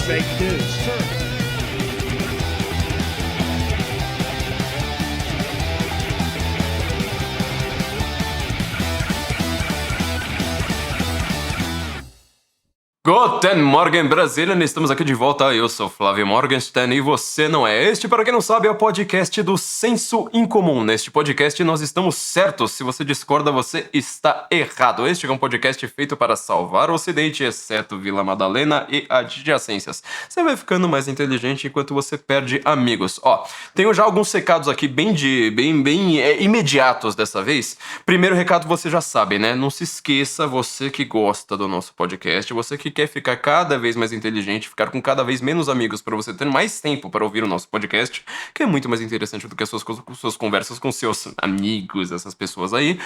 fake news. Sir. Guten Morgen, Brasília, estamos aqui de volta, eu sou Flávio Morgenstern e você não é. Este, para quem não sabe, é o podcast do Senso Incomum. Neste podcast nós estamos certos, se você discorda, você está errado. Este é um podcast feito para salvar o Ocidente, exceto Vila Madalena e adjacências. Você vai ficando mais inteligente enquanto você perde amigos. Tenho já alguns recados aqui bem imediatos dessa vez. Primeiro recado você já sabe, né? Não se esqueça, você que gosta do nosso podcast, você que quer ficar cada vez mais inteligente, ficar com cada vez menos amigos para você ter mais tempo para ouvir o nosso podcast, que é muito mais interessante do que as suas conversas com seus amigos, essas pessoas aí,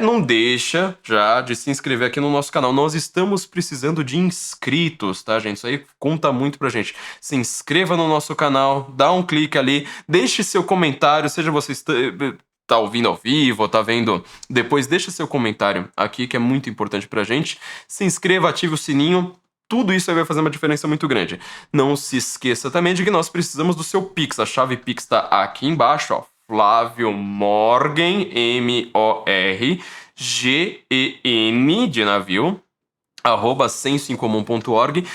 não deixa já de se inscrever aqui no nosso canal. Nós estamos precisando de inscritos, tá, gente? Isso aí conta muito pra gente. Se inscreva no nosso canal, dá um clique ali, deixe seu comentário, seja você tá ouvindo ao vivo, ou tá vendo depois, deixa seu comentário aqui, que é muito importante pra gente. Se inscreva, ative o sininho, tudo isso aí vai fazer uma diferença muito grande. Não se esqueça também de que nós precisamos do seu Pix, a chave Pix tá aqui embaixo, ó, Flávio Morgen, MORGEN, de navio, @sensoincomum.org.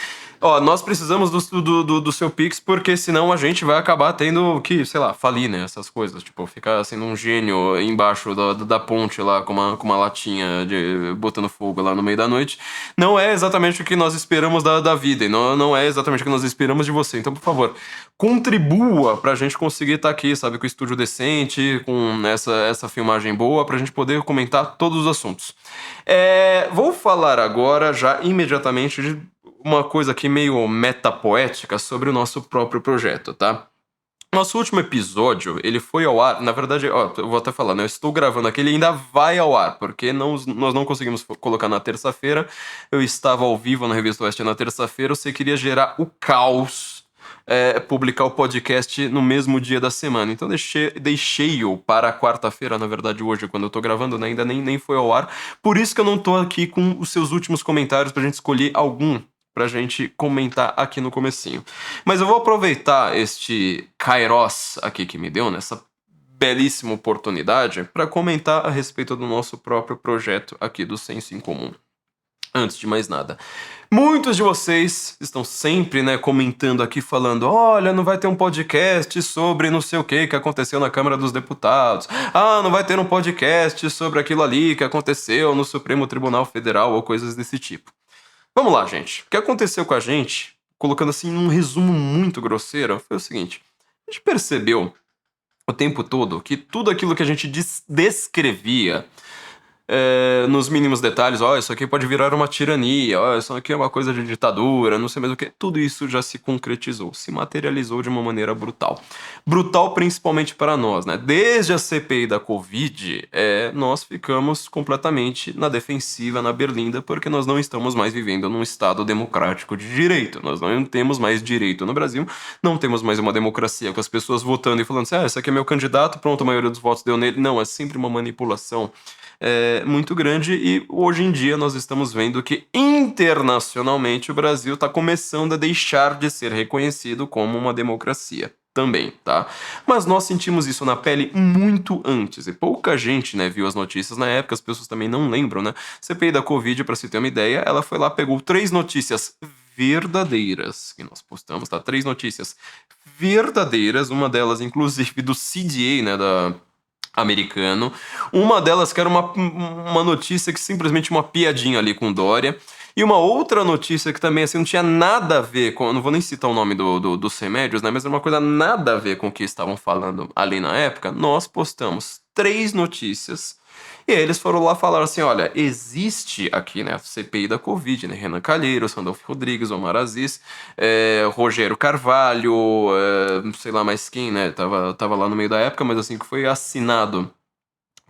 Nós precisamos do seu Pix, porque senão a gente vai acabar tendo que, sei lá, falir, né, essas coisas. Tipo, ficar sendo um gênio embaixo da ponte lá, com uma latinha botando fogo lá no meio da noite. Não é exatamente o que nós esperamos da vida, e não é exatamente o que nós esperamos de você. Então, por favor, contribua pra gente conseguir estar aqui, sabe, com o estúdio decente, com essa filmagem boa, pra gente poder comentar todos os assuntos. Vou falar agora, já imediatamente, de uma coisa aqui meio metapoética sobre o nosso próprio projeto, tá? Nosso último episódio, ele foi ao ar, na verdade, eu vou até falar, né? Eu estou gravando aqui, ele ainda vai ao ar, porque nós não conseguimos colocar na terça-feira. Eu estava ao vivo na Revista Oeste na terça-feira, você queria gerar o caos, publicar o podcast no mesmo dia da semana. Então deixei-o para a quarta-feira, na verdade hoje, quando eu tô gravando, né? Ainda nem foi ao ar. Por isso que eu não tô aqui com os seus últimos comentários pra gente escolher algum pra gente comentar aqui no comecinho. Mas eu vou aproveitar este kairos aqui que me deu, nessa belíssima oportunidade, para comentar a respeito do nosso próprio projeto aqui do Senso Incomum. Antes de mais nada, muitos de vocês estão sempre, né, comentando aqui, falando: olha, não vai ter um podcast sobre não sei o que aconteceu na Câmara dos Deputados. Não vai ter um podcast sobre aquilo ali que aconteceu no Supremo Tribunal Federal ou coisas desse tipo. Vamos lá, gente. O que aconteceu com a gente, colocando assim num resumo muito grosseiro, foi o seguinte: a gente percebeu o tempo todo que tudo aquilo que a gente descrevia nos mínimos detalhes, isso aqui pode virar uma tirania, isso aqui é uma coisa de ditadura, não sei mais o que, tudo isso já se concretizou, se materializou de uma maneira brutal. Brutal principalmente para nós, né? Desde a CPI da Covid, nós ficamos completamente na defensiva, na berlinda, porque nós não estamos mais vivendo num estado democrático de direito. Nós não temos mais direito no Brasil, não temos mais uma democracia com as pessoas votando e falando assim: esse aqui é meu candidato, pronto, a maioria dos votos deu nele. Não, é sempre uma manipulação muito grande, e hoje em dia nós estamos vendo que internacionalmente o Brasil está começando a deixar de ser reconhecido como uma democracia também, tá? Mas nós sentimos isso na pele muito antes, e pouca gente, né, viu as notícias na época, as pessoas também não lembram, né? CPI da Covid, pra se ter uma ideia, ela foi lá, pegou 3 notícias verdadeiras que nós postamos, tá? 3 notícias verdadeiras, uma delas inclusive do CDA, né, americano. Uma delas que era uma notícia que simplesmente uma piadinha ali com Dória. E uma outra notícia que também assim não tinha nada a ver com... Eu não vou nem citar o nome dos remédios, né? Mas era uma coisa nada a ver com o que estavam falando ali na época. Nós postamos 3 notícias. E aí eles foram lá falar assim: olha, existe aqui, né, a CPI da Covid, né, Renan Calheiros, Randolfo Rodrigues, Omar Aziz, Rogério Carvalho, sei lá mais quem, né, tava lá no meio da época, mas assim, que foi assinado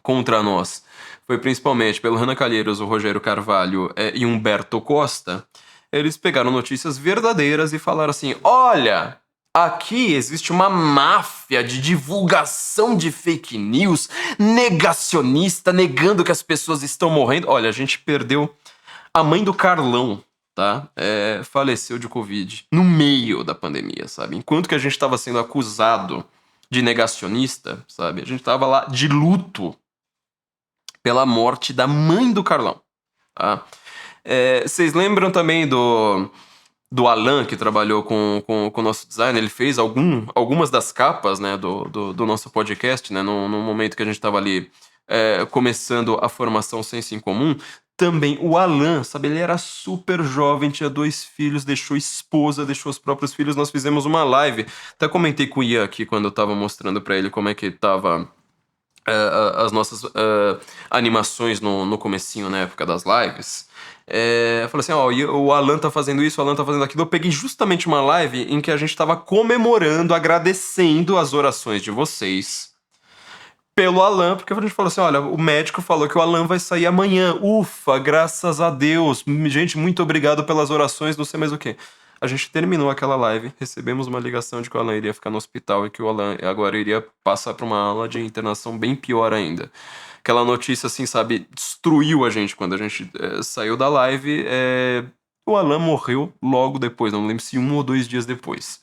contra nós foi principalmente pelo Renan Calheiros, o Rogério Carvalho e Humberto Costa. Eles pegaram notícias verdadeiras e falaram assim: olha, aqui existe uma máfia de divulgação de fake news, negacionista, negando que as pessoas estão morrendo. Olha, a gente perdeu a mãe do Carlão tá? Faleceu de Covid no meio da pandemia, sabe? Enquanto que a gente tava sendo acusado de negacionista, sabe? A gente tava lá de luto pela morte da mãe do Carlão, tá? Vocês lembram também do Alan, que trabalhou com o nosso design? Ele fez algumas das capas, né, do nosso podcast, né, no momento que a gente estava ali começando a formação Senso em Comum. Também o Alan, sabe, ele era super jovem, tinha 2 filhos, deixou esposa, deixou os próprios filhos. Nós fizemos uma live, até comentei com o Ian aqui quando eu tava mostrando pra ele como é que tava as nossas animações no comecinho, na época das lives. Eu falei assim, ó, o Alan tá fazendo isso, o Alan tá fazendo aquilo. Eu peguei justamente uma live em que a gente tava comemorando, agradecendo as orações de vocês pelo Alan, porque a gente falou assim, olha, o médico falou que o Alan vai sair amanhã. Ufa, graças a Deus. Gente, muito obrigado pelas orações, não sei mais o quê. A gente terminou aquela live, recebemos uma ligação de que o Alan iria ficar no hospital e que o Alan agora iria passar por uma aula de internação bem pior ainda. Aquela notícia, assim, sabe, destruiu a gente quando a gente saiu da live. O Alan morreu logo depois, não lembro se 1 ou 2 dias depois.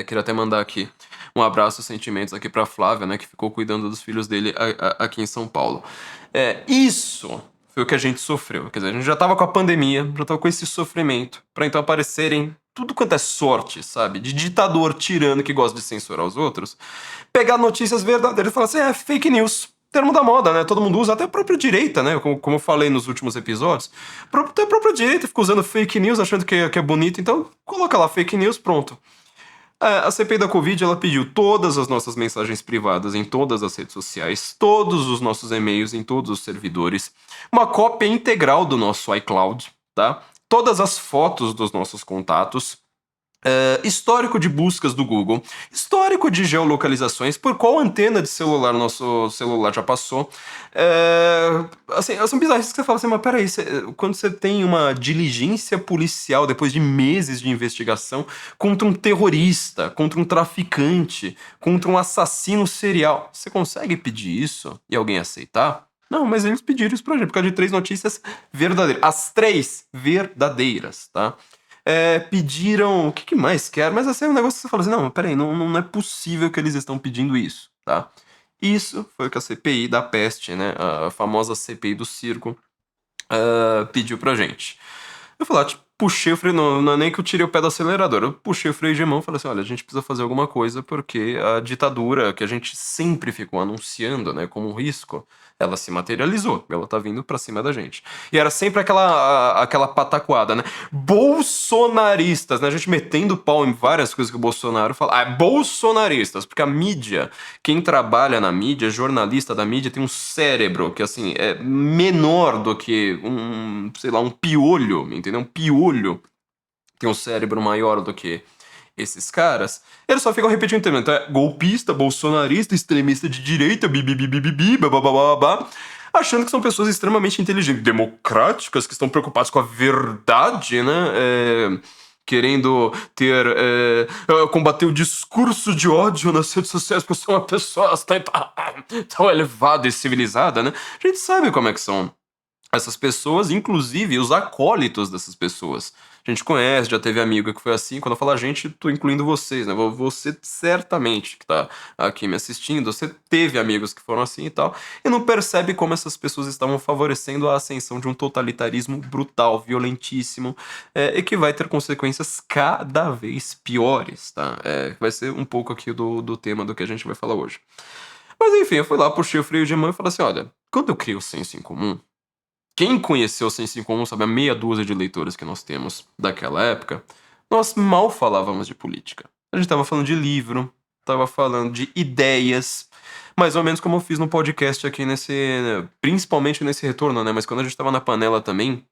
Queria até mandar aqui um abraço e sentimentos aqui pra Flávia, né, que ficou cuidando dos filhos dele aqui em São Paulo. Isso foi o que a gente sofreu. Quer dizer, a gente já tava com a pandemia, já tava com esse sofrimento, pra então aparecerem tudo quanto é sorte, sabe? De ditador tirano que gosta de censurar os outros, pegar notícias verdadeiras e falar assim, fake news. Termo da moda, né? Todo mundo usa, até a própria direita, né? Como eu falei nos últimos episódios. Até a própria direita fica usando fake news, achando que é bonito. Então, coloca lá fake news, pronto. A CPI da Covid, ela pediu todas as nossas mensagens privadas em todas as redes sociais, todos os nossos e-mails em todos os servidores, uma cópia integral do nosso iCloud, tá? Todas as fotos dos nossos contatos, histórico de buscas do Google, histórico de geolocalizações, por qual antena de celular nosso celular já passou. Assim, são bizarras que você fala assim, mas peraí, quando você tem uma diligência policial depois de meses de investigação contra um terrorista, contra um traficante, contra um assassino serial, você consegue pedir isso e alguém aceitar? Não, mas eles pediram isso pra gente, por causa de 3 notícias verdadeiras. As 3 verdadeiras, tá? Pediram. O que mais quer? Mas assim é um negócio que você fala assim: não, peraí, não é possível que eles estão pedindo isso, tá? Isso foi o que a CPI da peste, né? A famosa CPI do circo, pediu pra gente. Eu falei, tipo, puxei o freio, não é nem que eu tirei o pé do acelerador, eu puxei o freio de mão e falei assim, olha, a gente precisa fazer alguma coisa porque a ditadura que a gente sempre ficou anunciando, né, como um risco, ela se materializou, ela tá vindo pra cima da gente. E era sempre aquela pataquada, né, bolsonaristas, né, a gente metendo pau em várias coisas que o Bolsonaro fala, bolsonaristas, porque a mídia, quem trabalha na mídia, jornalista da mídia, tem um cérebro que, assim, é menor do que sei lá, um piolho, entendeu? Um piolho tem um cérebro maior do que esses caras. Eles só ficam repetindo o tema. Então é golpista, bolsonarista, extremista de direita, bibibibibi, babababá, achando que são pessoas extremamente inteligentes, democráticas, que estão preocupadas com a verdade, né? Querendo combater o discurso de ódio nas redes sociais, porque eu sou uma pessoa tão elevada e civilizada, né? A gente sabe como é que são essas pessoas, inclusive os acólitos dessas pessoas. A gente conhece, já teve amigo que foi assim. Quando eu falo a gente, tô incluindo vocês, né? Você certamente que tá aqui me assistindo, você teve amigos que foram assim e tal, e não percebe como essas pessoas estavam favorecendo a ascensão de um totalitarismo brutal, violentíssimo, e que vai ter consequências cada vez piores, tá? Vai ser um pouco aqui do tema do que a gente vai falar hoje. Mas enfim, eu fui lá, puxei o freio de mão e falei assim, olha, quando eu crio o senso em comum, quem conheceu o Senso em Comum sabe a meia dúzia de leitores que nós temos daquela época, nós mal falávamos de política. A gente tava falando de livro, tava falando de ideias, mais ou menos como eu fiz no podcast aqui principalmente nesse retorno, né? Mas quando a gente tava na panela também,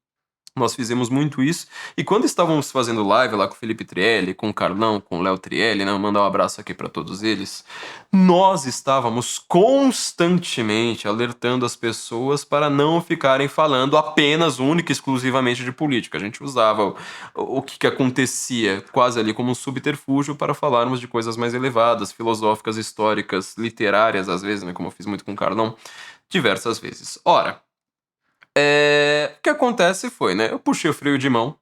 nós fizemos muito isso. E quando estávamos fazendo live lá com o Felipe Trielli, com o Carlão, com o Léo Trielli, né? Vou mandar um abraço aqui para todos eles. Nós estávamos constantemente alertando as pessoas para não ficarem falando apenas, única e exclusivamente de política. A gente usava o que acontecia quase ali como um subterfúgio para falarmos de coisas mais elevadas, filosóficas, históricas, literárias, às vezes, né? Como eu fiz muito com o Carlão, diversas vezes. Ora, O que acontece foi, né? Eu puxei o freio de mão.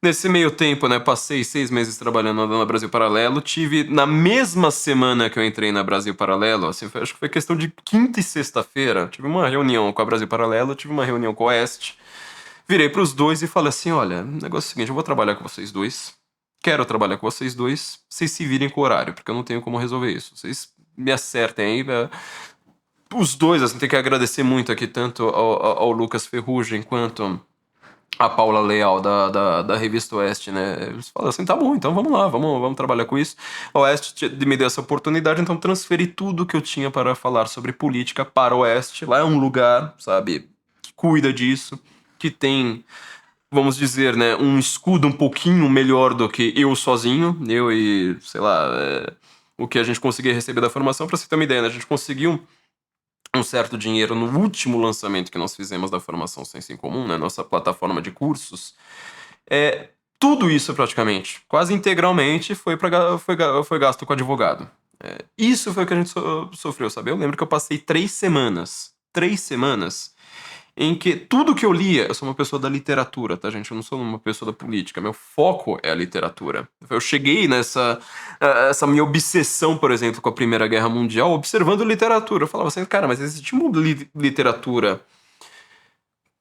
Nesse meio tempo, né, passei 6 meses trabalhando na Brasil Paralelo. Tive, na mesma semana que eu entrei na Brasil Paralelo, assim, acho que foi questão de quinta e sexta-feira, tive uma reunião com a Brasil Paralelo, tive uma reunião com a Oeste. Virei pros dois e falei assim, olha, o negócio é o seguinte, eu vou trabalhar com vocês dois. Quero trabalhar com vocês dois. Vocês se virem com o horário, porque eu não tenho como resolver isso. Vocês me acertem aí, né? Os dois, assim, tem que agradecer muito aqui, tanto ao Lucas Ferrugem quanto a Paula Leal da revista Oeste, né? Eles falaram assim: tá bom, então vamos lá, vamos trabalhar com isso. A Oeste me deu essa oportunidade, então transferi tudo que eu tinha para falar sobre política para o Oeste. Lá é um lugar, sabe, que cuida disso, que tem, vamos dizer, né, um escudo um pouquinho melhor do que eu sozinho, eu e, sei lá, o que a gente conseguia receber da formação. Para você ter uma ideia, né? A gente conseguiu um certo dinheiro no último lançamento que nós fizemos da Formação Senso em Comum, né, nossa plataforma de cursos. Tudo isso praticamente, quase integralmente, foi gasto com advogado. Isso foi o que a gente sofreu, sabe? Eu lembro que eu passei 3 semanas, em que tudo que eu lia, eu sou uma pessoa da literatura, tá, gente? Eu não sou uma pessoa da política, meu foco é a literatura. Eu cheguei nessa essa minha obsessão, por exemplo, com a Primeira Guerra Mundial, observando literatura. Eu falava assim, cara, mas existe uma literatura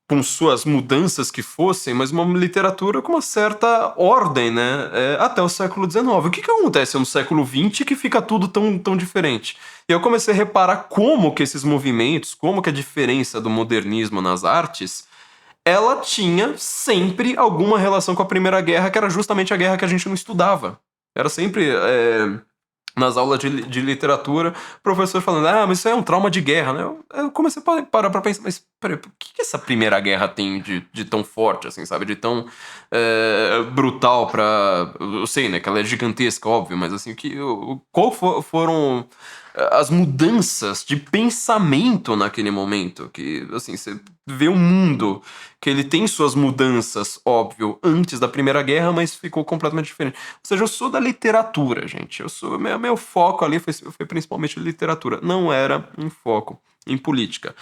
com suas mudanças que fossem, mas uma literatura com uma certa ordem, né? Até o século XIX. O que acontece no século XX que fica tudo tão diferente? E eu comecei a reparar como que esses movimentos, como que a diferença do modernismo nas artes, ela tinha sempre alguma relação com a Primeira Guerra, que era justamente a guerra que a gente não estudava. Era sempre nas aulas de literatura, o professor falando, mas isso é um trauma de guerra, né? Eu comecei a parar pra pensar, mas peraí, o que essa Primeira Guerra tem de tão forte, assim, sabe? De tão brutal pra... Eu sei, né, que ela é gigantesca, óbvio, mas assim, foram as mudanças de pensamento naquele momento? Que, assim, você vê o mundo, que ele tem suas mudanças, óbvio, antes da Primeira Guerra, mas ficou completamente diferente. Ou seja, eu sou da literatura, gente. Meu foco ali foi principalmente literatura. Não era um foco em política.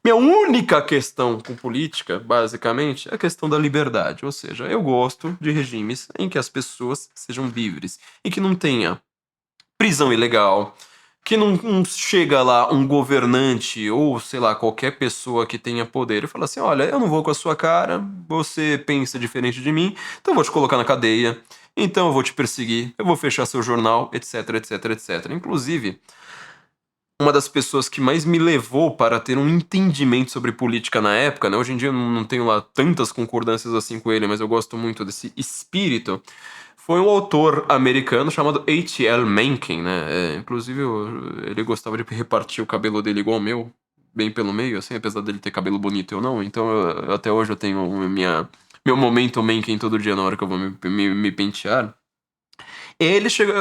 Minha única questão com política, basicamente, é a questão da liberdade. Ou seja, eu gosto de regimes em que as pessoas sejam livres e que não tenha prisão ilegal, que não chega lá um governante ou, sei lá, qualquer pessoa que tenha poder e fala assim: olha, eu não vou com a sua cara, você pensa diferente de mim, então eu vou te colocar na cadeia, então eu vou te perseguir, eu vou fechar seu jornal, etc, etc, etc. Inclusive, uma das pessoas que mais me levou para ter um entendimento sobre política na época, né? Hoje em dia eu não tenho lá tantas concordâncias assim com ele, mas eu gosto muito desse espírito. Foi um autor americano chamado H.L. Mencken, né? Inclusive, ele gostava de repartir o cabelo dele igual ao meu, bem pelo meio, assim, apesar dele ter cabelo bonito ou não. Então, até hoje eu tenho meu momento Mencken todo dia na hora que eu vou me pentear.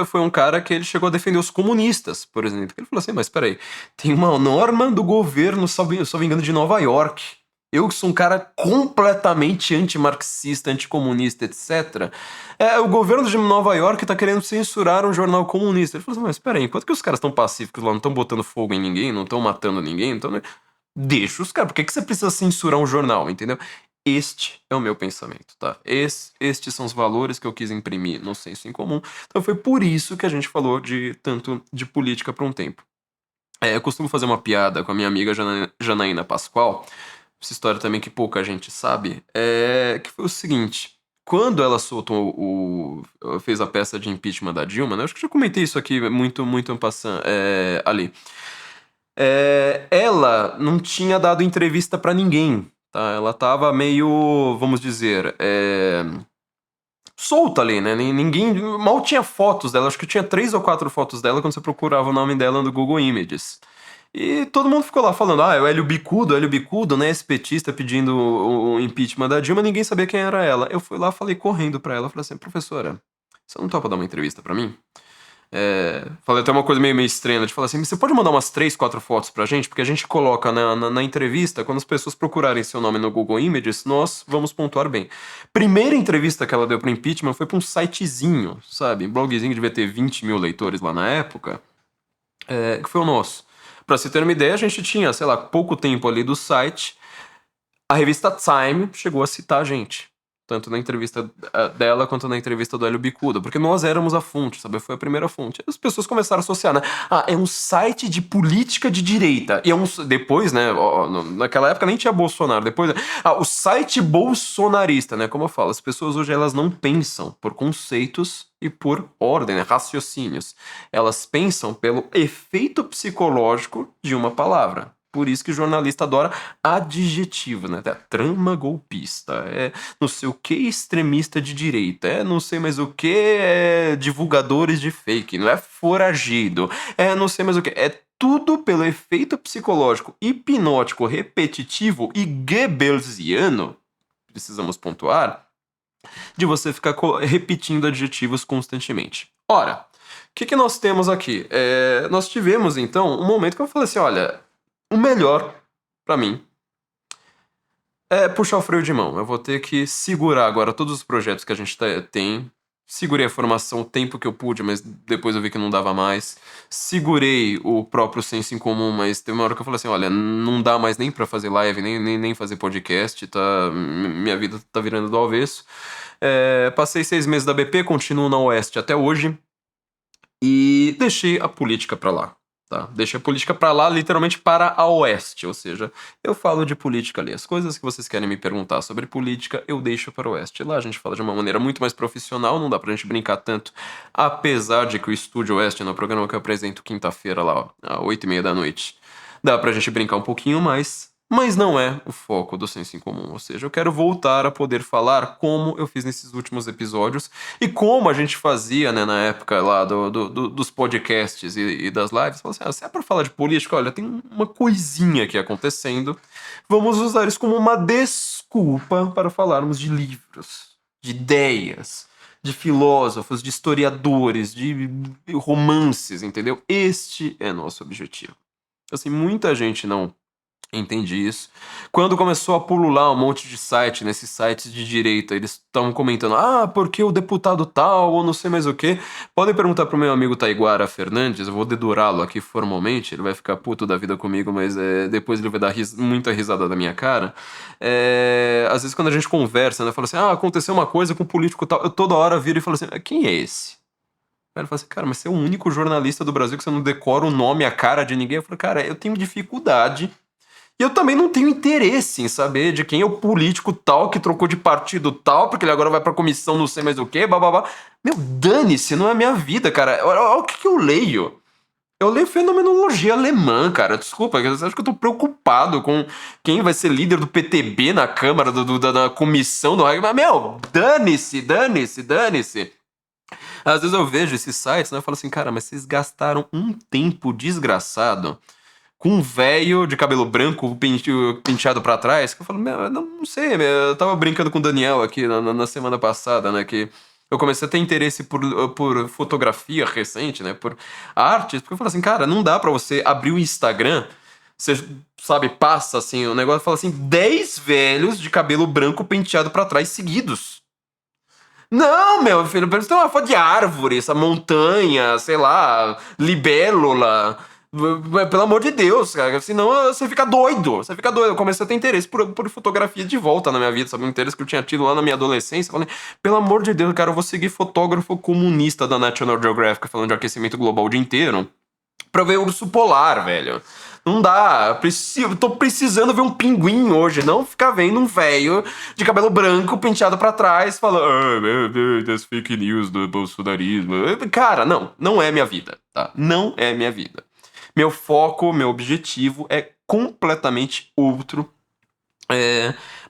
Foi um cara que ele chegou a defender os comunistas, por exemplo. Ele falou assim, mas peraí, tem uma norma do governo, salvo engano, de Nova York. Eu que sou um cara completamente antimarxista, anticomunista, etc. O governo de Nova York tá querendo censurar um jornal comunista. Ele falou assim, mas peraí, enquanto que os caras estão pacíficos lá, não estão botando fogo em ninguém, não estão matando ninguém, então... Deixa os caras, por que você precisa censurar um jornal, entendeu? Este é o meu pensamento, tá? Estes são os valores que eu quis imprimir no senso em comum. Então foi por isso que a gente falou tanto de política por um tempo. Eu costumo fazer uma piada com a minha amiga Janaína Pascoal, essa história também que pouca gente sabe, que foi o seguinte: quando ela soltou fez a peça de impeachment da Dilma, né? Acho que eu já comentei isso aqui muito, muito en passant, ali. Ela não tinha dado entrevista pra ninguém, tá? Ela tava meio, vamos dizer, solta ali, né? Ninguém mal tinha fotos dela. Acho que tinha 3 ou 4 fotos dela quando você procurava o nome dela no Google Images. E todo mundo ficou lá falando, é o Hélio Bicudo, né? Esse petista pedindo o impeachment da Dilma, ninguém sabia quem era ela. Eu fui lá, falei correndo pra ela, falei assim, professora, você não topa dar uma entrevista pra mim? Falei até uma coisa meio estranha, né, de falar assim, você pode mandar umas 3, 4 fotos pra gente? Porque a gente coloca na entrevista, quando as pessoas procurarem seu nome no Google Images, nós vamos pontuar bem. Primeira entrevista que ela deu pro impeachment foi pra um sitezinho, sabe? Um blogzinho que devia ter 20 mil leitores lá na época, que foi o nosso. Pra você ter uma ideia, a gente tinha, sei lá, pouco tempo ali do site. A revista Time chegou a citar a gente. Tanto na entrevista dela quanto na entrevista do Hélio Bicuda, porque nós éramos a fonte, sabe? Foi a primeira fonte. As pessoas começaram a associar, né? Ah, é um site de política de direita. E é um. Depois, né? Naquela época nem tinha Bolsonaro. Depois. Ah, o site bolsonarista, né? Como eu falo, as pessoas hoje elas não pensam por conceitos e por ordem, né? Raciocínios. Elas pensam pelo efeito psicológico de uma palavra. Por isso que o jornalista adora adjetivo, né? Trama golpista, não sei o que extremista de direita, não sei mais o que divulgadores de fake, não é foragido, não sei mais o que, é tudo pelo efeito psicológico, hipnótico, repetitivo e goebbelsiano, precisamos pontuar, de você ficar repetindo adjetivos constantemente. Ora, o que nós temos aqui? Nós tivemos, então, um momento que eu falei assim, olha, o melhor, pra mim, é puxar o freio de mão. Eu vou ter que segurar agora todos os projetos que a gente tem. Segurei a formação o tempo que eu pude, mas depois eu vi que não dava mais. Segurei o próprio senso em comum, mas teve uma hora que eu falei assim, olha, não dá mais nem pra fazer live, nem fazer podcast, tá? Minha vida tá virando do avesso. Passei 6 meses da BP, continuo na Oeste até hoje. E deixei a política pra lá. Tá? Deixei a política pra lá, literalmente para a oeste, ou seja, eu falo de política ali. As coisas que vocês querem me perguntar sobre política, eu deixo para o oeste. Lá a gente fala de uma maneira muito mais profissional, não dá pra gente brincar tanto, apesar de que o Estúdio Oeste, no programa que eu apresento quinta-feira lá, ó, às 8h30 da noite, dá pra gente brincar um pouquinho mais, mas não é o foco do Senso em Comum. Ou seja, eu quero voltar a poder falar como eu fiz nesses últimos episódios e como a gente fazia, né, na época lá dos podcasts e das lives. Falei assim, se é pra falar de política, olha, tem uma coisinha aqui acontecendo. Vamos usar isso como uma desculpa para falarmos de livros, de ideias, de filósofos, de historiadores, de romances, entendeu? Este é nosso objetivo. Assim, muita gente não entendi isso. Quando começou a pulular um monte de site, nesses sites de direita, eles estavam comentando, porque o deputado tal, ou não sei mais o que. Podem perguntar pro meu amigo Taiguara Fernandes, eu vou dedurá-lo aqui formalmente, ele vai ficar puto da vida comigo, mas depois ele vai dar muita risada da minha cara. Às vezes quando a gente conversa, né, fala assim, aconteceu uma coisa com um político tal, eu toda hora viro e falo assim, quem é esse? O cara fala assim, cara, mas você é o único jornalista do Brasil que você não decora o nome, a cara de ninguém. Eu falo, cara, eu tenho dificuldade. E eu também não tenho interesse em saber de quem é o político tal que trocou de partido tal, porque ele agora vai pra comissão não sei mais o que, bababá. Meu, dane-se, não é a minha vida, cara. Olha o que eu leio. Eu leio fenomenologia alemã, cara. Desculpa, eu acho que eu tô preocupado com quem vai ser líder do PTB na Câmara, da comissão do... Mas, meu, dane-se, dane-se, dane-se. Às vezes eu vejo esses sites, né? Eu falo assim, cara, mas vocês gastaram um tempo desgraçado com um velho de cabelo branco penteado pra trás, que eu falo, meu, não sei, eu tava brincando com o Daniel aqui na semana passada, né, que eu comecei a ter interesse por fotografia recente, né, por artes, porque eu falo assim, cara, não dá pra você abrir o Instagram, você, sabe, passa assim, o negócio fala assim, 10 velhos de cabelo branco penteado pra trás seguidos. Não, meu filho, você tem uma foto de árvore, essa montanha, sei lá, libélula. Pelo amor de Deus, cara. Senão você fica doido. Você fica doido. Eu comecei a ter interesse por fotografia de volta na minha vida, sabe? Um interesse que eu tinha tido lá na minha adolescência. Eu falei, pelo amor de Deus, cara, eu vou seguir fotógrafo comunista da National Geographic falando de aquecimento global o dia inteiro pra ver urso polar, velho. Não dá. Tô precisando ver um pinguim hoje. Não ficar vendo um velho de cabelo branco penteado pra trás falando das fake news do bolsonarismo. Cara, não é minha vida, tá? Não é minha vida. Meu foco, meu objetivo é completamente outro.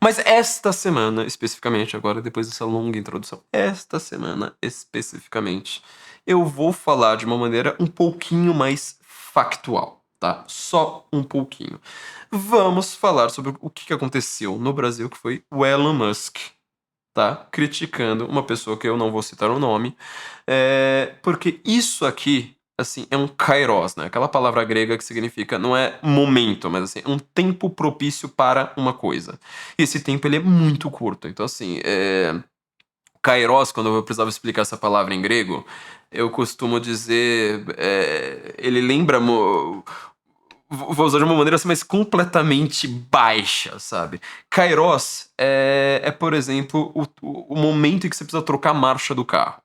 Mas esta semana, especificamente, agora depois dessa longa introdução, esta semana especificamente, eu vou falar de uma maneira um pouquinho mais factual, tá? Só um pouquinho. Vamos falar sobre o que aconteceu no Brasil, que foi o Elon Musk, tá? Criticando uma pessoa que eu não vou citar o nome, porque isso aqui, assim, é um kairos, né? Aquela palavra grega que significa, não é momento, mas assim, um tempo propício para uma coisa. E esse tempo, ele é muito curto. Então, assim, kairos, quando eu precisava explicar essa palavra em grego, eu costumo dizer, ele lembra vou usar de uma maneira assim, mas completamente baixa, sabe? Kairos por exemplo, o momento em que você precisa trocar a marcha do carro.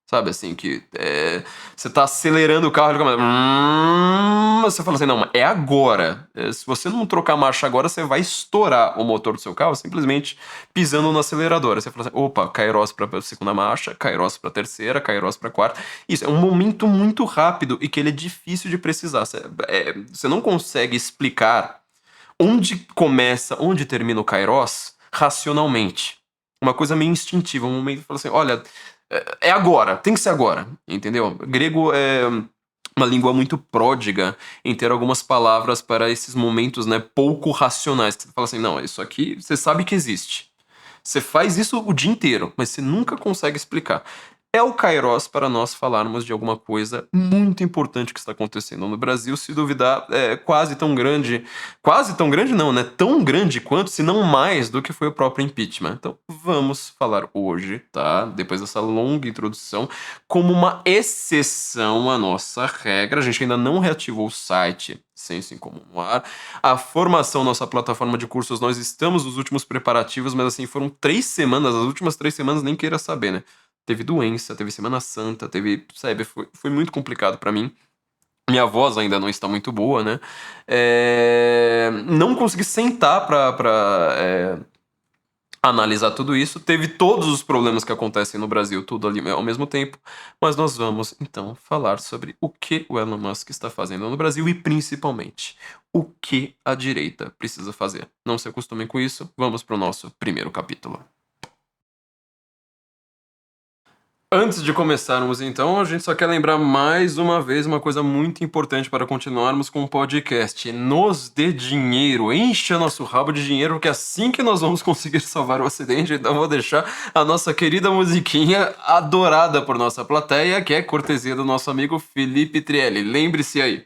Sabe, assim, que você tá acelerando o carro, ele começa... Você fala assim, não, mas é agora. Se você não trocar a marcha agora, você vai estourar o motor do seu carro simplesmente pisando no acelerador. Aí você fala assim, opa, Kairos pra segunda marcha, Kairos pra terceira, Kairos pra quarta. Isso, é um momento muito rápido e que ele é difícil de precisar. Você não consegue explicar onde começa, onde termina o Kairos racionalmente. Uma coisa meio instintiva, um momento que fala assim, olha, é agora, tem que ser agora, entendeu? Grego é uma língua muito pródiga em ter algumas palavras para esses momentos, né, pouco racionais, que você fala assim, não, isso aqui você sabe que existe. Você faz isso o dia inteiro, mas você nunca consegue explicar. É o Kairos para nós falarmos de alguma coisa muito importante que está acontecendo no Brasil. Se duvidar, é quase tão grande não, né? Tão grande quanto, se não mais, do que foi o próprio impeachment. Então vamos falar hoje, tá? Depois dessa longa introdução, como uma exceção à nossa regra. A gente ainda não reativou o site Senso em Comum no ar. A formação, nossa plataforma de cursos, nós estamos nos últimos preparativos, mas assim, foram 3 semanas, as últimas 3 semanas nem queira saber, né? Teve doença, teve Semana Santa, sabe, foi muito complicado pra mim. Minha voz ainda não está muito boa, né? Não consegui sentar pra analisar tudo isso. Teve todos os problemas que acontecem no Brasil, tudo ali ao mesmo tempo. Mas nós vamos, então, falar sobre o que o Elon Musk está fazendo no Brasil e, principalmente, o que a direita precisa fazer. Não se acostumem com isso, vamos para o nosso primeiro capítulo. Antes de começarmos, então, a gente só quer lembrar mais uma vez uma coisa muito importante para continuarmos com o podcast. Nos dê dinheiro, encha nosso rabo de dinheiro, porque é assim que nós vamos conseguir salvar o acidente. Então vou deixar a nossa querida musiquinha, adorada por nossa plateia, que é cortesia do nosso amigo Felipe Trielli. Lembre-se aí.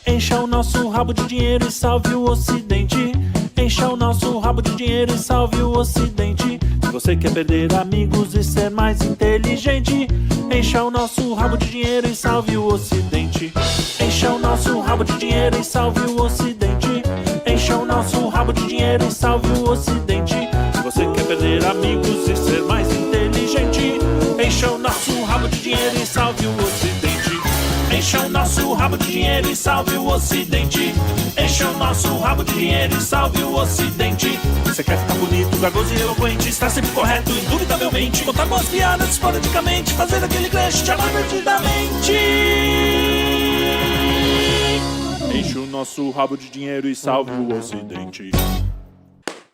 Encha o nosso rabo de dinheiro e salve o Ocidente. Encha o nosso rabo de dinheiro e salve o Ocidente. Se você quer perder amigos e ser mais inteligente, encha o nosso rabo de dinheiro e salve o Ocidente. Encha o nosso rabo de dinheiro e salve o Ocidente. Encha o nosso rabo de dinheiro e salve o Ocidente. Se você quer perder amigos e ser mais inteligente, encha o nosso rabo de dinheiro e salve o Ocidente. Encha o nosso rabo de dinheiro e salve o Ocidente. Encha o nosso rabo de dinheiro e salve o Ocidente. Você quer ficar bonito, garboso e eloquente, estar sempre correto, indubitavelmente, contar boas piadas esporadicamente, fazer aquele crush te amar perdidamente. Enche o nosso rabo de dinheiro e salve o Ocidente.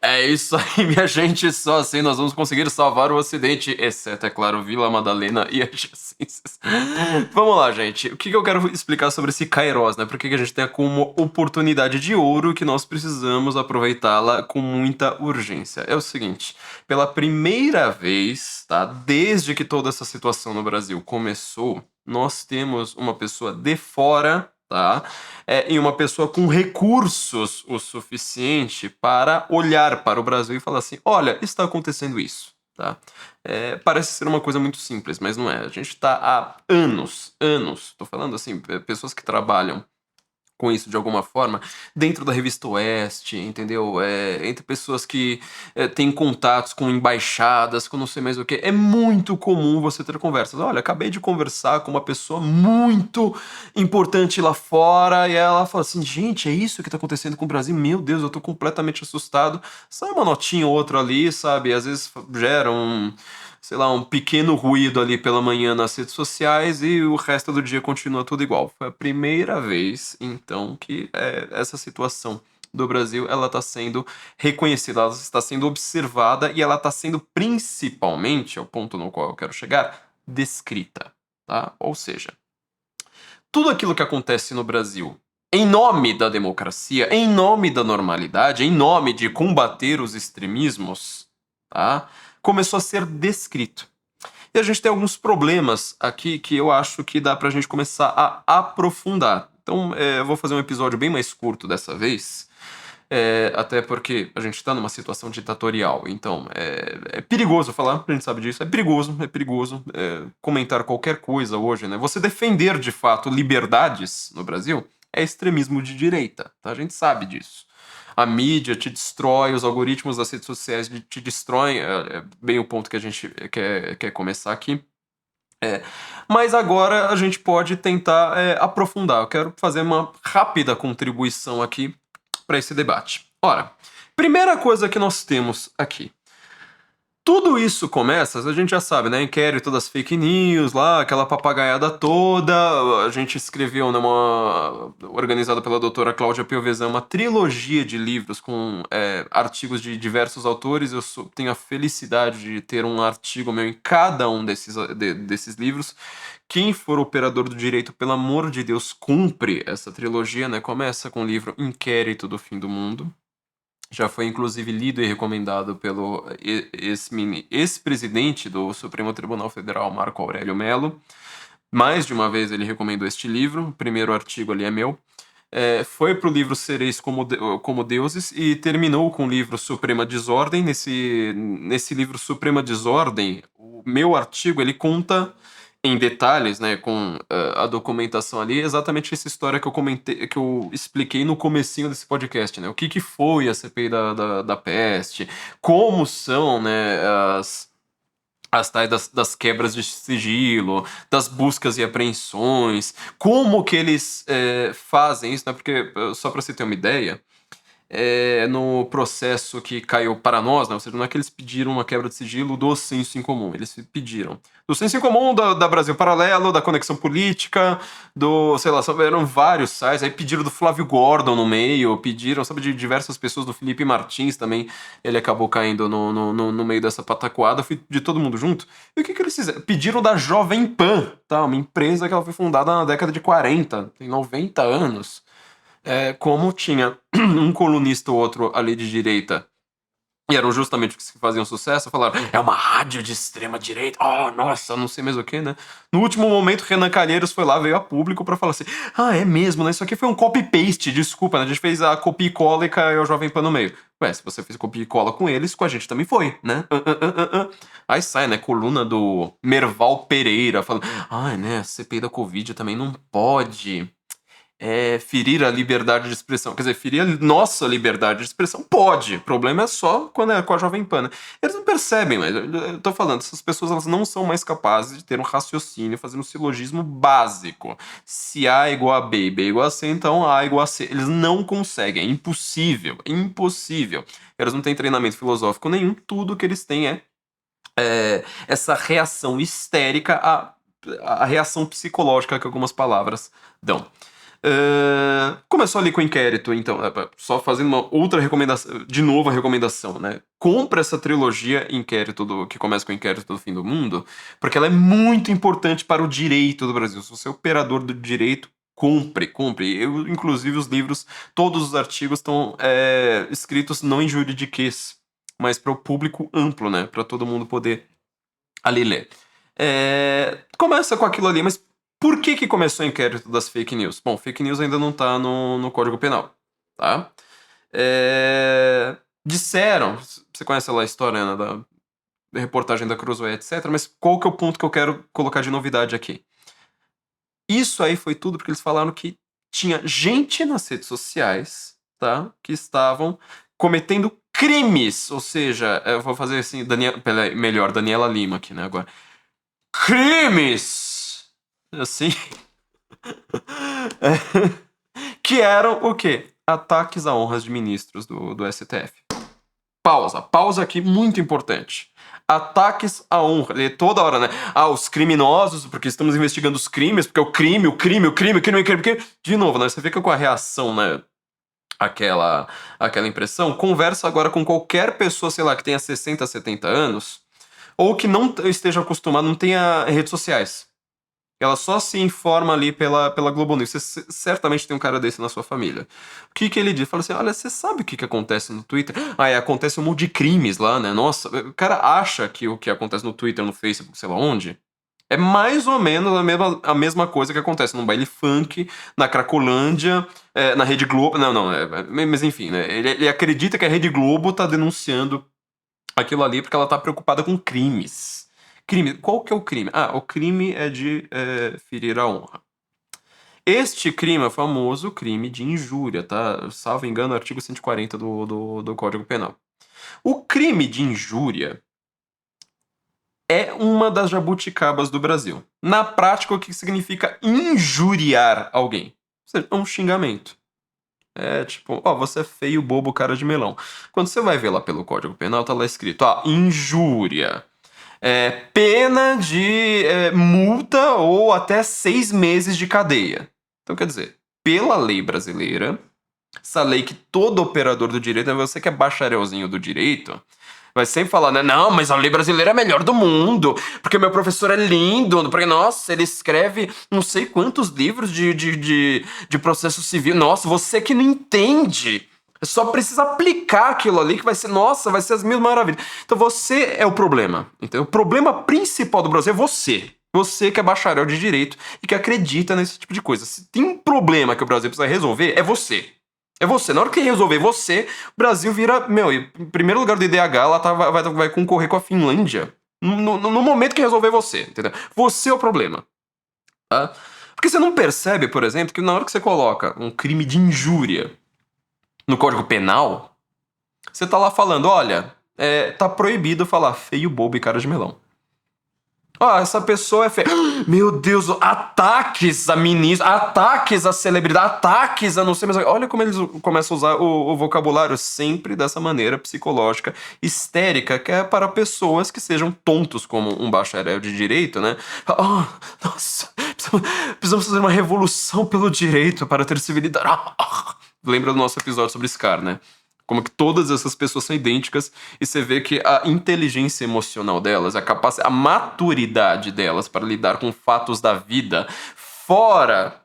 É isso aí, minha gente. Só assim nós vamos conseguir salvar o Ocidente, exceto, é claro, Vila Madalena e adjacências. Vamos lá, gente. O que eu quero explicar sobre esse Kairos, né? Por que a gente tem como oportunidade de ouro que nós precisamos aproveitá-la com muita urgência? É o seguinte, pela primeira vez, tá? Desde que toda essa situação no Brasil começou, nós temos uma pessoa de fora, tá? E uma pessoa com recursos o suficiente para olhar para o Brasil e falar assim, olha, está acontecendo isso, tá? Parece ser uma coisa muito simples, mas não é. A gente está há anos, tô falando assim, pessoas que trabalham com isso de alguma forma, dentro da revista Oeste, entendeu? Entre pessoas que têm contatos com embaixadas, com não sei mais o que. É muito comum você ter conversas. Olha, acabei de conversar com uma pessoa muito importante lá fora, e ela fala assim, gente, é isso que tá acontecendo com o Brasil? Meu Deus, eu tô completamente assustado. Sai uma notinha ou outra ali, sabe? Às vezes gera sei lá, um pequeno ruído ali pela manhã nas redes sociais e o resto do dia continua tudo igual. Foi a primeira vez, então, que essa situação do Brasil, ela está sendo reconhecida, ela está sendo observada e ela está sendo principalmente, é o ponto no qual eu quero chegar, descrita, tá? Ou seja, tudo aquilo que acontece no Brasil em nome da democracia, em nome da normalidade, em nome de combater os extremismos, tá? Começou a ser descrito. E a gente tem alguns problemas aqui que eu acho que dá pra gente começar a aprofundar. Então, eu vou fazer um episódio bem mais curto dessa vez, até porque a gente tá numa situação ditatorial. Então, é perigoso falar, a gente sabe disso, é perigoso comentar qualquer coisa hoje, né? Você defender, de fato, liberdades no Brasil é extremismo de direita, tá? A gente sabe disso. A mídia te destrói, os algoritmos das redes sociais te destroem, é bem o ponto que a gente quer começar aqui. Mas agora a gente pode tentar aprofundar. Eu quero fazer uma rápida contribuição aqui para esse debate. Ora, primeira coisa que nós temos aqui. Tudo isso começa, a gente já sabe, né? Inquérito das fake news lá, aquela papagaiada toda. A gente escreveu organizada pela doutora Cláudia Piovesan, uma trilogia de livros com artigos de diversos autores. Eu tenho a felicidade de ter um artigo meu em cada um desses livros. Quem for operador do direito, pelo amor de Deus, cumpre essa trilogia, né? Começa com o livro Inquérito do Fim do Mundo. Já foi inclusive lido e recomendado pelo ex-presidente do Supremo Tribunal Federal, Marco Aurélio Mello. Mais de uma vez ele recomendou este livro, o primeiro artigo ali é meu. Foi pro livro Sereis como Deuses e terminou com o livro Suprema Desordem. Nesse livro Suprema Desordem, o meu artigo ele conta em detalhes, né, com a documentação ali, exatamente essa história que eu comentei, que eu expliquei no comecinho desse podcast, né, o que foi a CPI da peste, como são, né, as tais das quebras de sigilo, das buscas e apreensões, como que eles fazem isso, né, porque, só para você ter uma ideia, no processo que caiu para nós, né? Ou seja, não é que eles pediram uma quebra de sigilo do senso em comum, eles pediram do senso em comum da Brasil Paralelo, da Conexão Política, sei lá, eram vários sites, aí pediram do Flávio Gordon no meio, pediram, sabe, de diversas pessoas, do Felipe Martins também, ele acabou caindo no meio dessa pataquada, foi de todo mundo junto. E o que eles fizeram? Pediram da Jovem Pan, tá? Uma empresa que ela foi fundada na década de 40, tem 90 anos. Como tinha um colunista ou outro ali de direita, e eram justamente os que faziam sucesso, falaram, é uma rádio de extrema direita, oh, nossa, não sei mais o que, né? No último momento, Renan Calheiros foi lá, veio a público pra falar assim, é mesmo, né? Isso aqui foi um copy-paste, desculpa, né? A gente fez a copia e cola e caiu o Jovem Pan no meio. Ué, se você fez copia e cola com eles, com a gente também foi, né? Aí sai, né, coluna do Merval Pereira, falando, né, a CPI da Covid também não pode ferir a liberdade de expressão. Quer dizer, ferir a nossa liberdade de expressão pode. O problema é só quando é com a Jovem Pan. Eles não percebem, mas eu tô falando, essas pessoas elas não são mais capazes de ter um raciocínio, fazendo um silogismo básico. Se A é igual a B e B é igual a C, então A é igual a C. Eles não conseguem, é impossível, impossível. Eles não têm treinamento filosófico nenhum, tudo que eles têm essa reação histérica a reação psicológica que algumas palavras dão. Começou ali com o inquérito, então, só fazendo uma outra recomendação, de novo a recomendação, né? Compra essa trilogia Inquérito que começa com o Inquérito do Fim do Mundo, porque ela é muito importante para o direito do Brasil. Se você é operador do direito, compre. Eu, inclusive, os livros, todos os artigos estão escritos não em juridiquês, mas para o público amplo, né? Para todo mundo poder ali ler. Começa com aquilo ali, mas por que começou o inquérito das fake news? Bom, fake news ainda não tá no Código Penal, tá? Disseram, você conhece lá a história, né, da reportagem da Cruzoé, etc., mas qual que é o ponto que eu quero colocar de novidade aqui? Isso aí foi tudo porque eles falaram que tinha gente nas redes sociais, tá, que estavam cometendo crimes, ou seja, eu vou fazer assim, Daniela Lima aqui, né, agora. Crimes! Assim. Que eram o quê? Ataques a honras de ministros do STF. Pausa aqui, muito importante. Ataques à honra. Toda hora, né? Os criminosos, porque estamos investigando os crimes, porque o crime. De novo, né? Você fica com a reação, né? Aquela impressão. Conversa agora com qualquer pessoa, sei lá, que tenha 60, 70 anos, ou que não esteja acostumado, não tenha redes sociais. Ela só se informa ali pela Globo News. Você certamente tem um cara desse na sua família. O que ele diz? Fala assim, olha, você sabe o que acontece no Twitter? Acontece um monte de crimes lá, né? Nossa, o cara acha que o que acontece no Twitter, no Facebook, sei lá onde, é mais ou menos a mesma coisa que acontece num baile funk, na Cracolândia, na Rede Globo. Não, mas enfim, né? Ele acredita que a Rede Globo tá denunciando aquilo ali porque ela tá preocupada com crimes. Crime. Qual que é o crime? O crime é de ferir a honra. Este crime é o famoso crime de injúria, tá? Salvo engano, artigo 140 do Código Penal. O crime de injúria é uma das jabuticabas do Brasil. Na prática, o que significa injuriar alguém? Ou seja, é um xingamento. É tipo, ó, você é feio, bobo, cara de melão. Quando você vai ver lá pelo Código Penal, tá lá escrito, ó, injúria. Pena de multa ou até 6 meses de cadeia. Então, quer dizer, pela lei brasileira, essa lei que todo operador do direito, você que é bacharelzinho do direito, vai sempre falar, né? Não, mas a lei brasileira é a melhor do mundo, porque meu professor é lindo, porque, nossa, ele escreve não sei quantos livros de processo civil. Nossa, você que não entende. Só precisa aplicar aquilo ali que vai ser, nossa, vai ser as mil maravilhas. Então você é o problema. Então, o problema principal do Brasil é você. Você que é bacharel de direito e que acredita nesse tipo de coisa. Se tem um problema que o Brasil precisa resolver, é você. É você. Na hora que resolver você, o Brasil vira, meu, em primeiro lugar do IDH, ela vai concorrer com a Finlândia. No momento que resolver você, entendeu? Você é o problema. Tá? Porque você não percebe, por exemplo, que na hora que você coloca um crime de injúria no Código Penal, você tá lá falando, olha, tá proibido falar feio, bobo e cara de melão. Ó, essa pessoa é feia. Meu Deus, ataques a ministro, ataques a celebridade, ataques a não sei mais. Olha como eles começam a usar o vocabulário sempre dessa maneira psicológica, histérica, que é para pessoas que sejam tontos como um bacharel de direito, né? Oh, nossa, precisamos fazer uma revolução pelo direito para ter civilidade. Lembra do nosso episódio sobre Scar, né? Como que todas essas pessoas são idênticas e você vê que a inteligência emocional delas, a maturidade delas para lidar com fatos da vida fora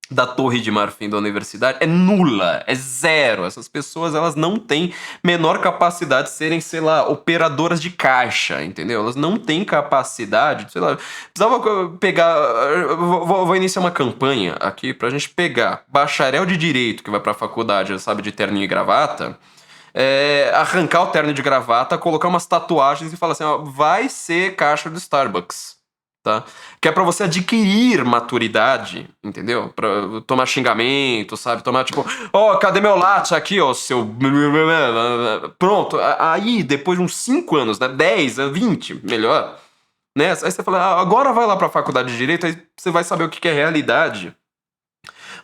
da Torre de Marfim da universidade é nula, é zero. Essas pessoas, elas não têm menor capacidade de serem, sei lá, operadoras de caixa, entendeu? Elas não têm capacidade, sei lá, precisava pegar, vou iniciar uma campanha aqui pra gente pegar bacharel de direito que vai pra faculdade, sabe, de terninho e gravata, arrancar o terno de gravata, colocar umas tatuagens e falar assim, ó, vai ser caixa do Starbucks. Tá? Que é pra você adquirir maturidade, entendeu? Pra tomar xingamento, sabe? Tomar tipo, ó, cadê meu latte aqui, ó, seu... Pronto, aí depois de uns 5 anos, né, 10, 20, melhor, né? Aí você fala, agora vai lá pra faculdade de Direito, aí você vai saber o que é realidade.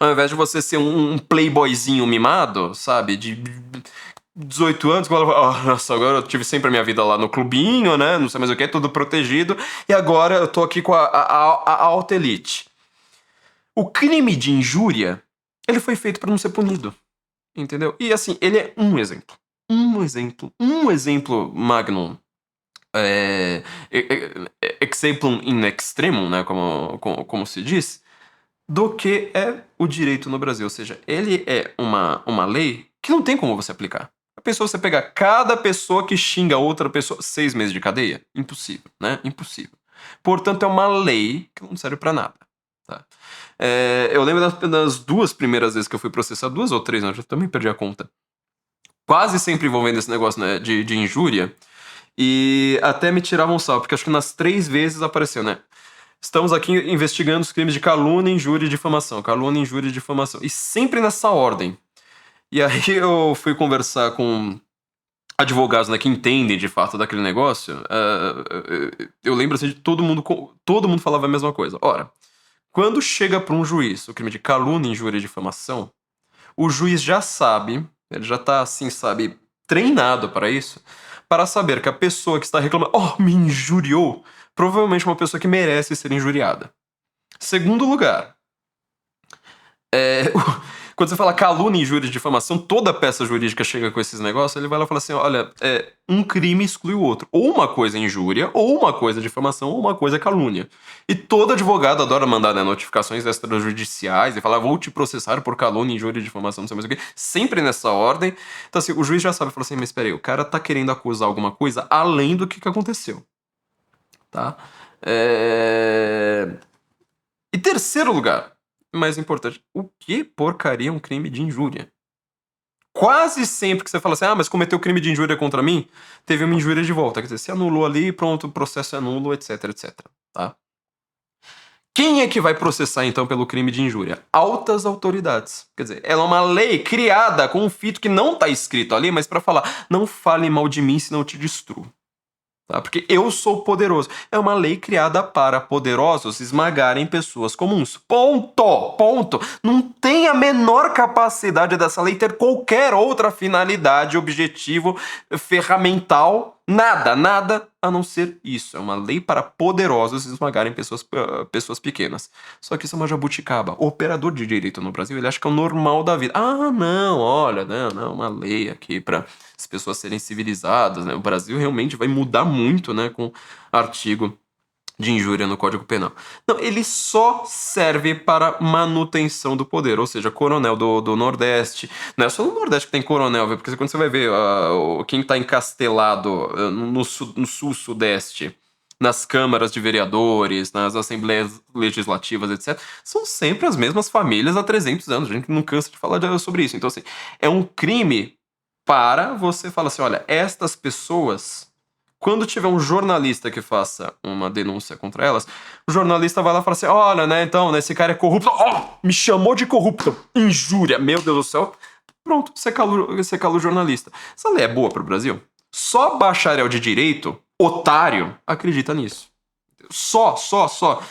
Ao invés de você ser um playboyzinho mimado, sabe? De 18 anos, nossa, agora eu tive sempre a minha vida lá no clubinho, né? Não sei mais o que, tudo protegido. E agora eu tô aqui com a alta elite. O crime de injúria, ele foi feito pra não ser punido. Entendeu? E assim, ele é um exemplo. Um exemplo magnum. Exemplum in extremum, né? Como se diz. Do que é o direito no Brasil. Ou seja, ele é uma lei que não tem como você aplicar. A pessoa, você pegar cada pessoa que xinga outra pessoa, 6 meses de cadeia? Impossível, né? Impossível. Portanto, é uma lei que não serve pra nada. Tá? Eu lembro das 2 primeiras vezes que eu fui processar, 2 ou 3, eu já também perdi a conta. Quase sempre envolvendo esse negócio, né, de injúria. E até me tiravam sal, porque acho que nas 3 vezes apareceu, né? Estamos aqui investigando os crimes de calúnia, injúria e difamação. Calúnia, injúria e difamação. E sempre nessa ordem. E aí eu fui conversar com advogados, né, que entendem de fato daquele negócio. Eu lembro assim de todo mundo falava a mesma coisa. Ora, quando chega para um juiz o crime de calúnia, injúria e difamação, o juiz já sabe, ele já tá assim, sabe, treinado para isso, para saber que a pessoa que está reclamando, me injuriou, provavelmente uma pessoa que merece ser injuriada. Segundo lugar, quando você fala calúnia, injúria e difamação, toda peça jurídica chega com esses negócios, ele vai lá e fala assim, olha, um crime exclui o outro. Ou uma coisa é injúria, ou uma coisa é difamação, ou uma coisa é calúnia. E todo advogado adora mandar, né, notificações extrajudiciais e falar, vou te processar por calúnia, injúria e difamação, não sei mais o quê. Sempre nessa ordem. Então assim, o juiz já sabe, fala assim, mas espera aí, o cara tá querendo acusar alguma coisa além do que aconteceu. Tá? E terceiro lugar, mais importante, o que porcaria é um crime de injúria? Quase sempre que você fala assim, mas cometeu crime de injúria contra mim, teve uma injúria de volta. Quer dizer, se anulou ali, pronto, o processo é nulo, etc, etc. Tá? Quem é que vai processar, então, pelo crime de injúria? Altas autoridades. Quer dizer, ela é uma lei criada com um fito que não tá escrito ali, mas pra falar, não fale mal de mim, senão eu te destruo. Tá? Porque eu sou poderoso. É uma lei criada para poderosos esmagarem pessoas comuns. Ponto! Ponto! Não tem a menor capacidade dessa lei ter qualquer outra finalidade, objetivo, ferramental, nada a não ser isso. É uma lei para poderosos esmagarem pessoas pequenas. Só que isso é uma jabuticaba. O operador de direito no Brasil, ele acha que é o normal da vida. Ah, não, olha, não, uma lei aqui para as pessoas serem civilizadas, né? O Brasil realmente vai mudar muito, né, com artigo de injúria no Código Penal. Não, ele só serve para manutenção do poder, ou seja, coronel do Nordeste. Não é só no Nordeste que tem coronel, viu? Porque quando você vai ver quem está encastelado no Sul-Sudeste, nas câmaras de vereadores, nas assembleias legislativas, etc., são sempre as mesmas famílias há 300 anos. A gente não cansa de falar sobre isso. Então, assim, é um crime para você falar assim, olha, estas pessoas, quando tiver um jornalista que faça uma denúncia contra elas, o jornalista vai lá e fala assim, olha, né, então, né, esse cara é corrupto, me chamou de corrupto, injúria, meu Deus do céu. Pronto, você cala o jornalista. Essa lei é boa pro Brasil? Só bacharel de direito, otário, acredita nisso. Só.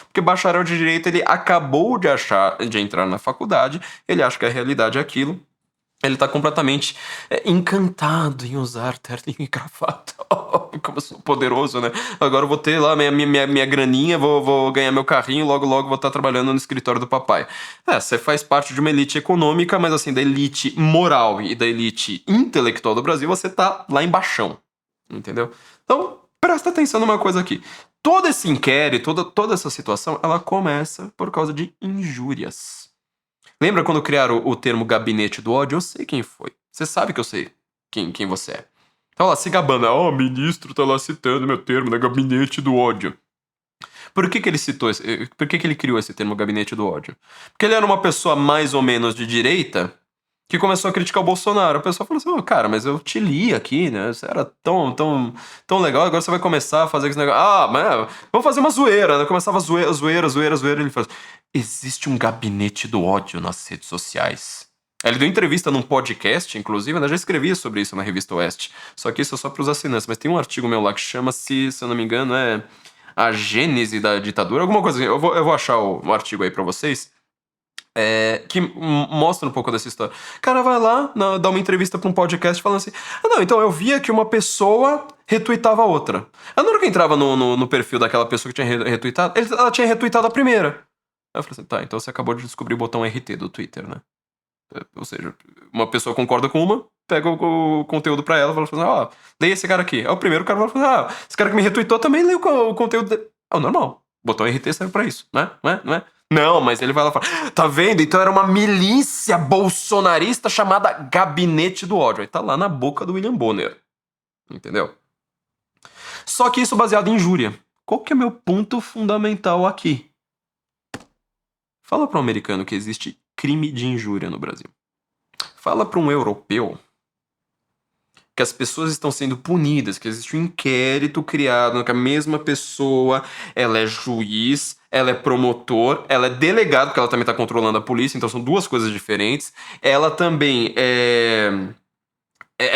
Porque bacharel de direito, ele acabou de entrar na faculdade, ele acha que a realidade é aquilo. Ele tá completamente encantado em usar terno e gravata. Como eu sou poderoso, né? Agora eu vou ter lá minha graninha, vou ganhar meu carrinho, logo vou estar trabalhando no escritório do papai. Você faz parte de uma elite econômica, mas assim, da elite moral e da elite intelectual do Brasil, você tá lá embaixão. Entendeu? Então, presta atenção numa coisa aqui. Todo esse inquérito, toda essa situação, ela começa por causa de injúrias. Lembra quando criaram o termo gabinete do ódio? Eu sei quem foi. Você sabe que eu sei quem você é. Tá lá se gabando. O ministro tá lá citando meu termo, né? Gabinete do ódio. Por que ele citou por que ele criou esse termo gabinete do ódio? Porque ele era uma pessoa mais ou menos de direita que começou a criticar o Bolsonaro. A pessoa falou assim, cara, mas eu te li aqui, né? Você era tão legal, agora você vai começar a fazer esse negócio. Mas vamos fazer uma zoeira, né? Começava zoeira. Ele falou assim, existe um gabinete do ódio nas redes sociais. Ele deu entrevista num podcast, inclusive, né? Já escrevia sobre isso na Revista Oeste. Só que isso é só pros assinantes. Mas tem um artigo meu lá que chama-se, se eu não me engano, A Gênese da Ditadura, alguma coisa assim. Eu vou achar o artigo aí pra vocês. Que mostra um pouco dessa história. O cara vai lá, dá uma entrevista pra um podcast falando assim, não, então eu via que uma pessoa retuitava a outra. Aí na hora que eu entrava no perfil daquela pessoa que tinha retuitado, ela tinha retuitado a primeira. Aí eu falei assim, tá, então você acabou de descobrir o botão RT do Twitter, né? Ou seja, uma pessoa concorda com uma, pega o conteúdo pra ela e fala assim, leia esse cara aqui. Aí o primeiro cara fala assim, esse cara que me retuitou também leu o conteúdo dele. Normal. O botão RT serve pra isso, né? Não é? Não, mas ele vai lá e fala, tá vendo? Então era uma milícia bolsonarista chamada Gabinete do Ódio. Aí tá lá na boca do William Bonner. Entendeu? Só que isso baseado em injúria. Qual que é meu ponto fundamental aqui? Fala para um americano que existe crime de injúria no Brasil. Fala para um europeu que as pessoas estão sendo punidas, que existe um inquérito criado, que a mesma pessoa, ela é juiz, ela é promotor, ela é delegado, porque ela também está controlando a polícia, então são duas coisas diferentes. Ela também é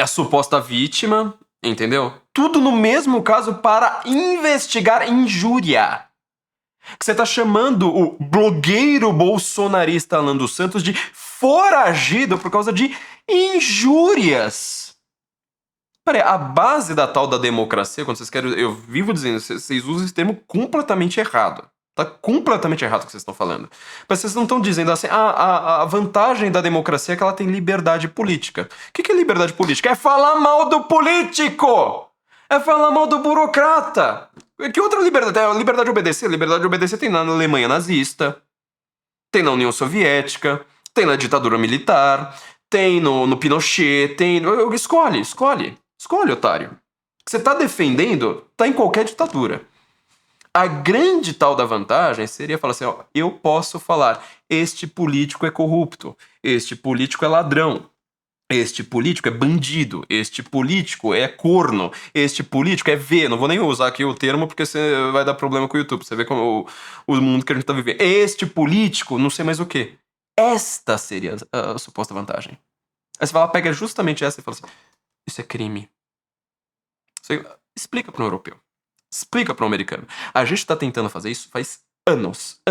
a suposta vítima, entendeu? Tudo no mesmo caso para investigar injúria. Que você tá chamando o blogueiro bolsonarista Alan dos Santos de foragido por causa de injúrias. Peraí, a base da tal da democracia, quando vocês querem... Eu vivo dizendo, vocês usam esse termo completamente errado. Tá completamente errado o que vocês estão falando. Mas vocês não estão dizendo assim, a vantagem da democracia é que ela tem liberdade política. O que é liberdade política? É falar mal do político! É falar mal do burocrata! Que outra liberdade? A liberdade de obedecer? A liberdade de obedecer tem na Alemanha nazista, tem na União Soviética, tem na ditadura militar, tem no Pinochet, tem... Escolhe, otário. O que você tá defendendo tá em qualquer ditadura. A grande tal da vantagem seria falar assim, eu posso falar, este político é corrupto, este político é ladrão. Este político é bandido, este político é corno, este político é V. Não vou nem usar aqui o termo porque você vai dar problema com o YouTube. Você vê como o mundo que a gente tá vivendo. Este político, não sei mais o que. Esta seria a suposta vantagem. Aí você vai lá, pega justamente essa e fala assim: isso é crime. Você explica para um europeu. Explica para um americano. A gente tá tentando fazer isso faz anos.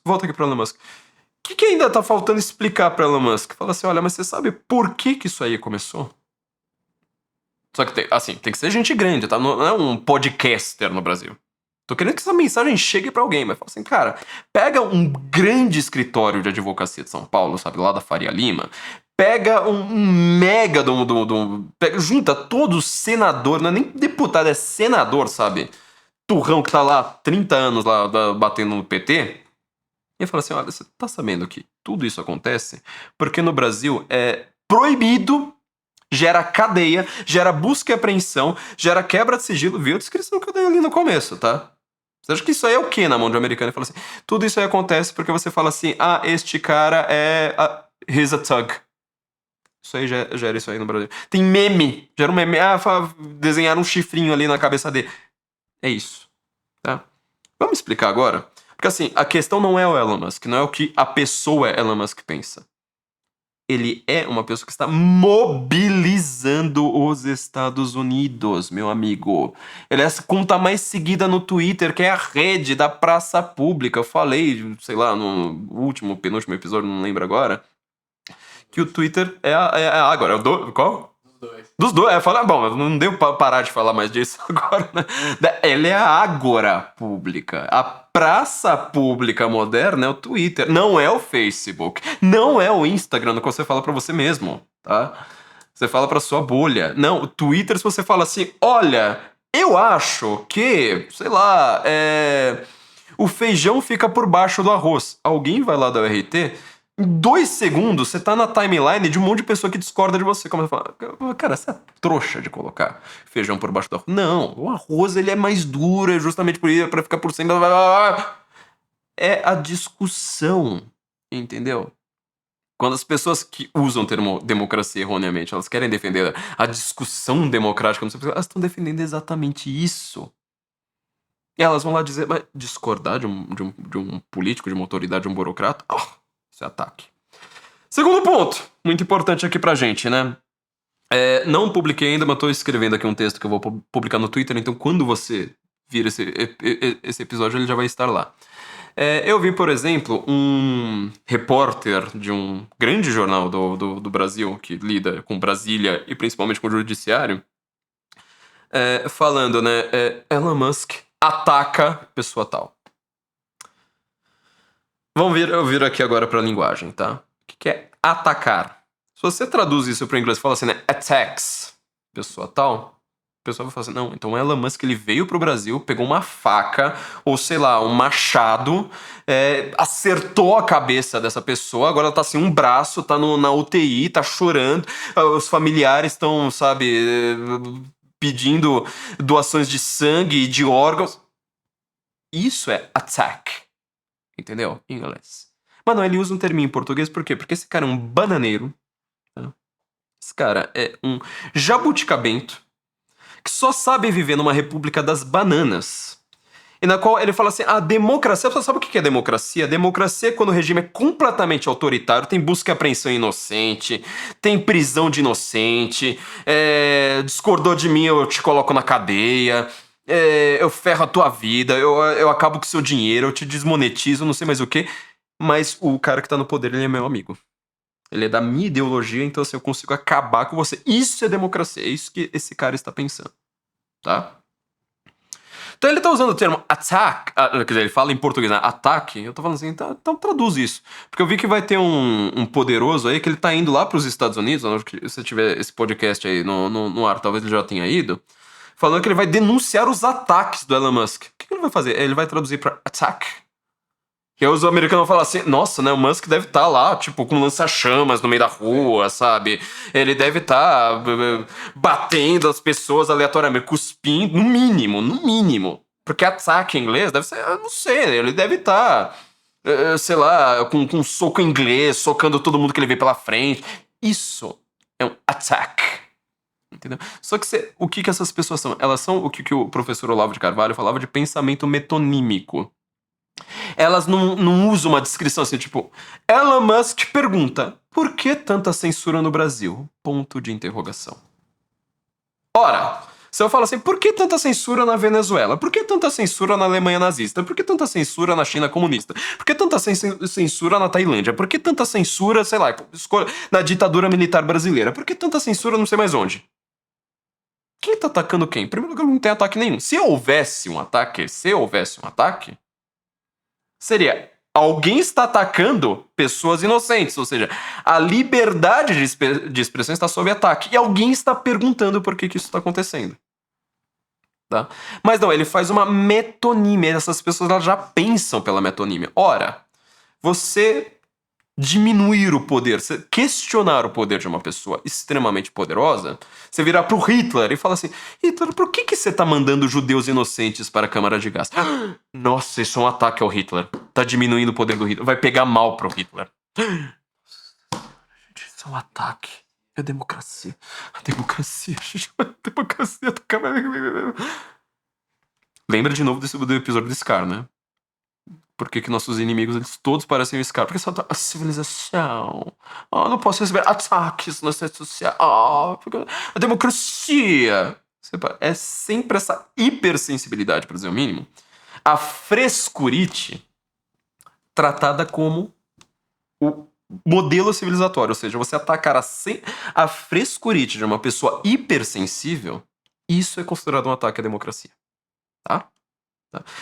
Volta aqui pro Elon Musk. O que ainda tá faltando explicar pra Elon Musk? Fala assim, olha, mas você sabe por que isso aí começou? Só que, tem que ser gente grande, tá? Não é um podcaster no Brasil. Tô querendo que essa mensagem chegue pra alguém, mas fala assim, cara, pega um grande escritório de advocacia de São Paulo, sabe, lá da Faria Lima, pega um mega junta todos os senadores, não é nem deputado, é senador, sabe? Turrão que tá lá há 30 anos lá batendo no PT. E fala assim, olha, você tá sabendo que tudo isso acontece porque no Brasil é proibido, gera cadeia, gera busca e apreensão, gera quebra de sigilo. Viu a descrição que eu dei ali no começo, tá? Você acha que isso aí é o quê na mão de um americano? Ele fala assim, tudo isso aí acontece porque você fala assim, este cara é... he's a thug. Isso aí gera isso aí no Brasil. Tem meme, gera um meme. Desenhar um chifrinho ali na cabeça dele. É isso, tá? Vamos explicar agora? Porque assim, a questão não é o Elon Musk, não é o que a pessoa Elon Musk pensa. Ele é uma pessoa que está mobilizando os Estados Unidos, meu amigo. Ele é a conta mais seguida no Twitter, que é a rede da praça pública. Eu falei, sei lá, no último, penúltimo episódio, não lembro agora, que o Twitter é agora. Qual? Dos dois, bom, não deu pra parar de falar mais disso agora, né? Ele é a ágora pública. A praça pública moderna é o Twitter, não é o Facebook, não é o Instagram, no que você fala pra você mesmo, tá? Você fala pra sua bolha. Não, o Twitter, se você fala assim, olha, eu acho que, sei lá, o feijão fica por baixo do arroz. Alguém vai lá dar o RT... Em 2 segundos, você tá na timeline de um monte de pessoa que discorda de você. Como você fala, cara, você é trouxa de colocar feijão por baixo do arroz. Não, o arroz ele é mais duro, é justamente por isso, pra ficar por cima. É a discussão, entendeu? Quando as pessoas que usam o termo democracia erroneamente, elas querem defender a discussão democrática, elas estão defendendo exatamente isso. E elas vão lá dizer, mas discordar de um político, de uma autoridade, de um burocrata? Isso é ataque. Segundo ponto, muito importante aqui pra gente, né? Não publiquei ainda, mas tô escrevendo aqui um texto que eu vou publicar no Twitter, então quando você vir esse episódio, ele já vai estar lá. Eu vi, por exemplo, um repórter de um grande jornal do Brasil, que lida com Brasília e principalmente com o judiciário, falando, né? Elon Musk ataca pessoa tal. Vamos vir aqui agora pra linguagem, tá? O que é atacar? Se você traduz isso para inglês e fala assim, né? Attacks, pessoa tal, o pessoal vai falar assim, não, então o Elon Musk ele veio pro Brasil, pegou uma faca, ou sei lá, um machado, acertou a cabeça dessa pessoa, agora ela tá sem um braço, tá na UTI, tá chorando, os familiares estão, sabe, pedindo doações de sangue e de órgãos. Isso é attack. Entendeu? Em inglês. Mas não, ele usa um terminho em português, por quê? Porque esse cara é um bananeiro. Tá? Esse cara é um jabuticabento que só sabe viver numa república das bananas. E na qual ele fala assim, a democracia... Você sabe o que é democracia? Democracia é quando o regime é completamente autoritário, tem busca e apreensão inocente, tem prisão de inocente, discordou de mim, eu te coloco na cadeia... eu ferro a tua vida, eu acabo com o seu dinheiro, eu te desmonetizo, não sei mais o que. Mas o cara que tá no poder, ele é meu amigo. Ele é da minha ideologia, então assim, eu consigo acabar com você. Isso é democracia, é isso que esse cara está pensando. Tá? Então ele tá usando o termo attack, quer dizer, ele fala em português, né? Ataque. Eu tô falando assim, então traduz isso. Porque eu vi que vai ter um poderoso aí que ele tá indo lá pros Estados Unidos, se você tiver esse podcast aí no ar, talvez ele já tenha ido, falando que ele vai denunciar os ataques do Elon Musk. O que ele vai fazer? Ele vai traduzir pra attack. E aí os americanos vão falar assim, nossa, né, o Musk deve estar lá, tipo, com lança-chamas no meio da rua, sabe? Ele deve estar batendo as pessoas aleatoriamente, cuspindo, no mínimo. Porque attack em inglês deve ser, eu não sei, ele deve estar, sei lá, com um soco inglês, socando todo mundo que ele vê pela frente. Isso é um attack. Entendeu? Só que o que essas pessoas são? Elas são o que o professor Olavo de Carvalho falava de pensamento metonímico. Elas não usam uma descrição assim, tipo, Elon Musk pergunta, por que tanta censura no Brasil? Ponto de interrogação. Ora, se eu falo assim, por que tanta censura na Venezuela? Por que tanta censura na Alemanha nazista? Por que tanta censura na China comunista? Por que tanta censura na Tailândia? Por que tanta censura, sei lá, na ditadura militar brasileira? Por que tanta censura não sei mais onde? Quem tá atacando quem? Em primeiro lugar, não tem ataque nenhum. Se houvesse um ataque, seria alguém está atacando pessoas inocentes, ou seja, a liberdade de expressão está sob ataque e alguém está perguntando por que isso está acontecendo. Tá? Mas não, ele faz uma metonímia, essas pessoas elas já pensam pela metonímia. Ora, você diminuir o poder, você questionar o poder de uma pessoa extremamente poderosa, você virar pro Hitler e falar assim, Hitler, por que você tá mandando judeus inocentes para a Câmara de Gás? Nossa, isso é um ataque ao Hitler. Tá diminuindo o poder do Hitler. Vai pegar mal pro Hitler. Gente, isso é um ataque. É a democracia. A democracia, gente. A democracia do Lembra de novo do episódio do Scar, né? Por que nossos inimigos, eles todos parecem o Scar? Porque só a civilização. Não posso receber ataques na rede social. A democracia. É sempre essa hipersensibilidade, para dizer o mínimo. A frescurite tratada como o modelo civilizatório. Ou seja, você atacar a frescurite de uma pessoa hipersensível, isso é considerado um ataque à democracia. Tá?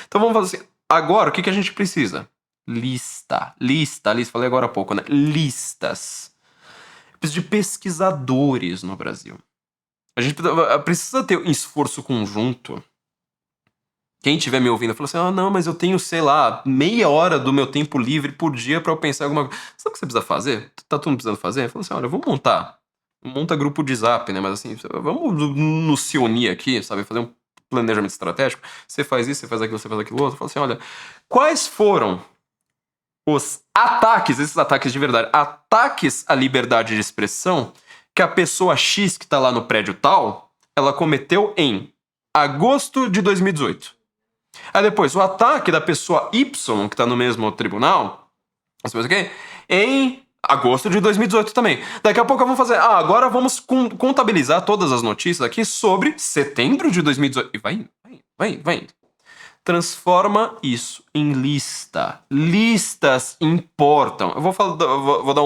Então vamos fazer assim. Agora, o que a gente precisa? Lista. Falei agora há pouco, né? Listas. Preciso de pesquisadores no Brasil. A gente precisa ter um esforço conjunto. Quem estiver me ouvindo, fala assim, não, mas eu tenho, sei lá, meia hora do meu tempo livre por dia pra eu pensar em alguma coisa. Sabe o que você precisa fazer? Tá todo mundo precisando fazer? Fala assim, olha, vamos montar. Monta grupo de zap, né? Mas assim, vamos nos se unir aqui, sabe? Fazer um planejamento estratégico, você faz isso, você faz aquilo, você faz aquilo outro, fala assim, olha, quais foram os ataques, esses ataques de verdade, ataques à liberdade de expressão que a pessoa X que tá lá no prédio tal, ela cometeu em agosto de 2018. Aí depois, o ataque da pessoa Y, que tá no mesmo tribunal, em agosto de 2018 também. Daqui a pouco vamos fazer... agora vamos contabilizar todas as notícias aqui sobre setembro de 2018. E vai. Transforma isso em lista. Listas importam. Eu vou dar